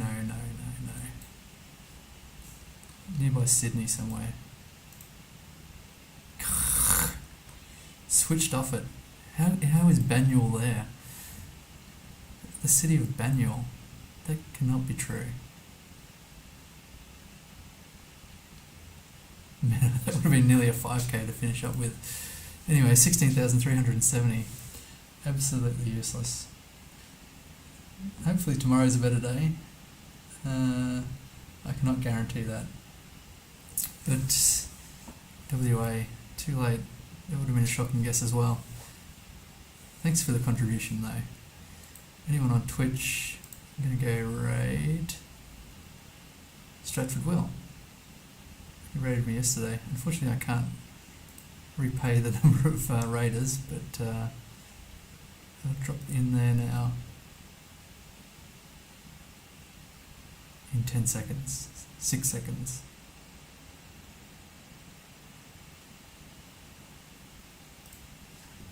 Nearby Sydney somewhere. Switched off it. How is Banjul there? The city of Banjul. That cannot be true. Man, that would have been nearly a 5k to finish up with. Anyway, 16,370. Absolutely useless. Hopefully tomorrow's a better day. I cannot guarantee that. But WA, too late. That would have been a shocking guess as well. Thanks for the contribution though. Anyone on Twitch? I'm going to go raid Stratford Will. He raided me yesterday. Unfortunately, I can't repay the number of raiders, but I'll drop in there now. in 10 seconds, 6 seconds.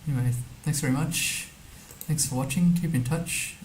Anyway, thanks very much. Thanks for watching. Keep in touch.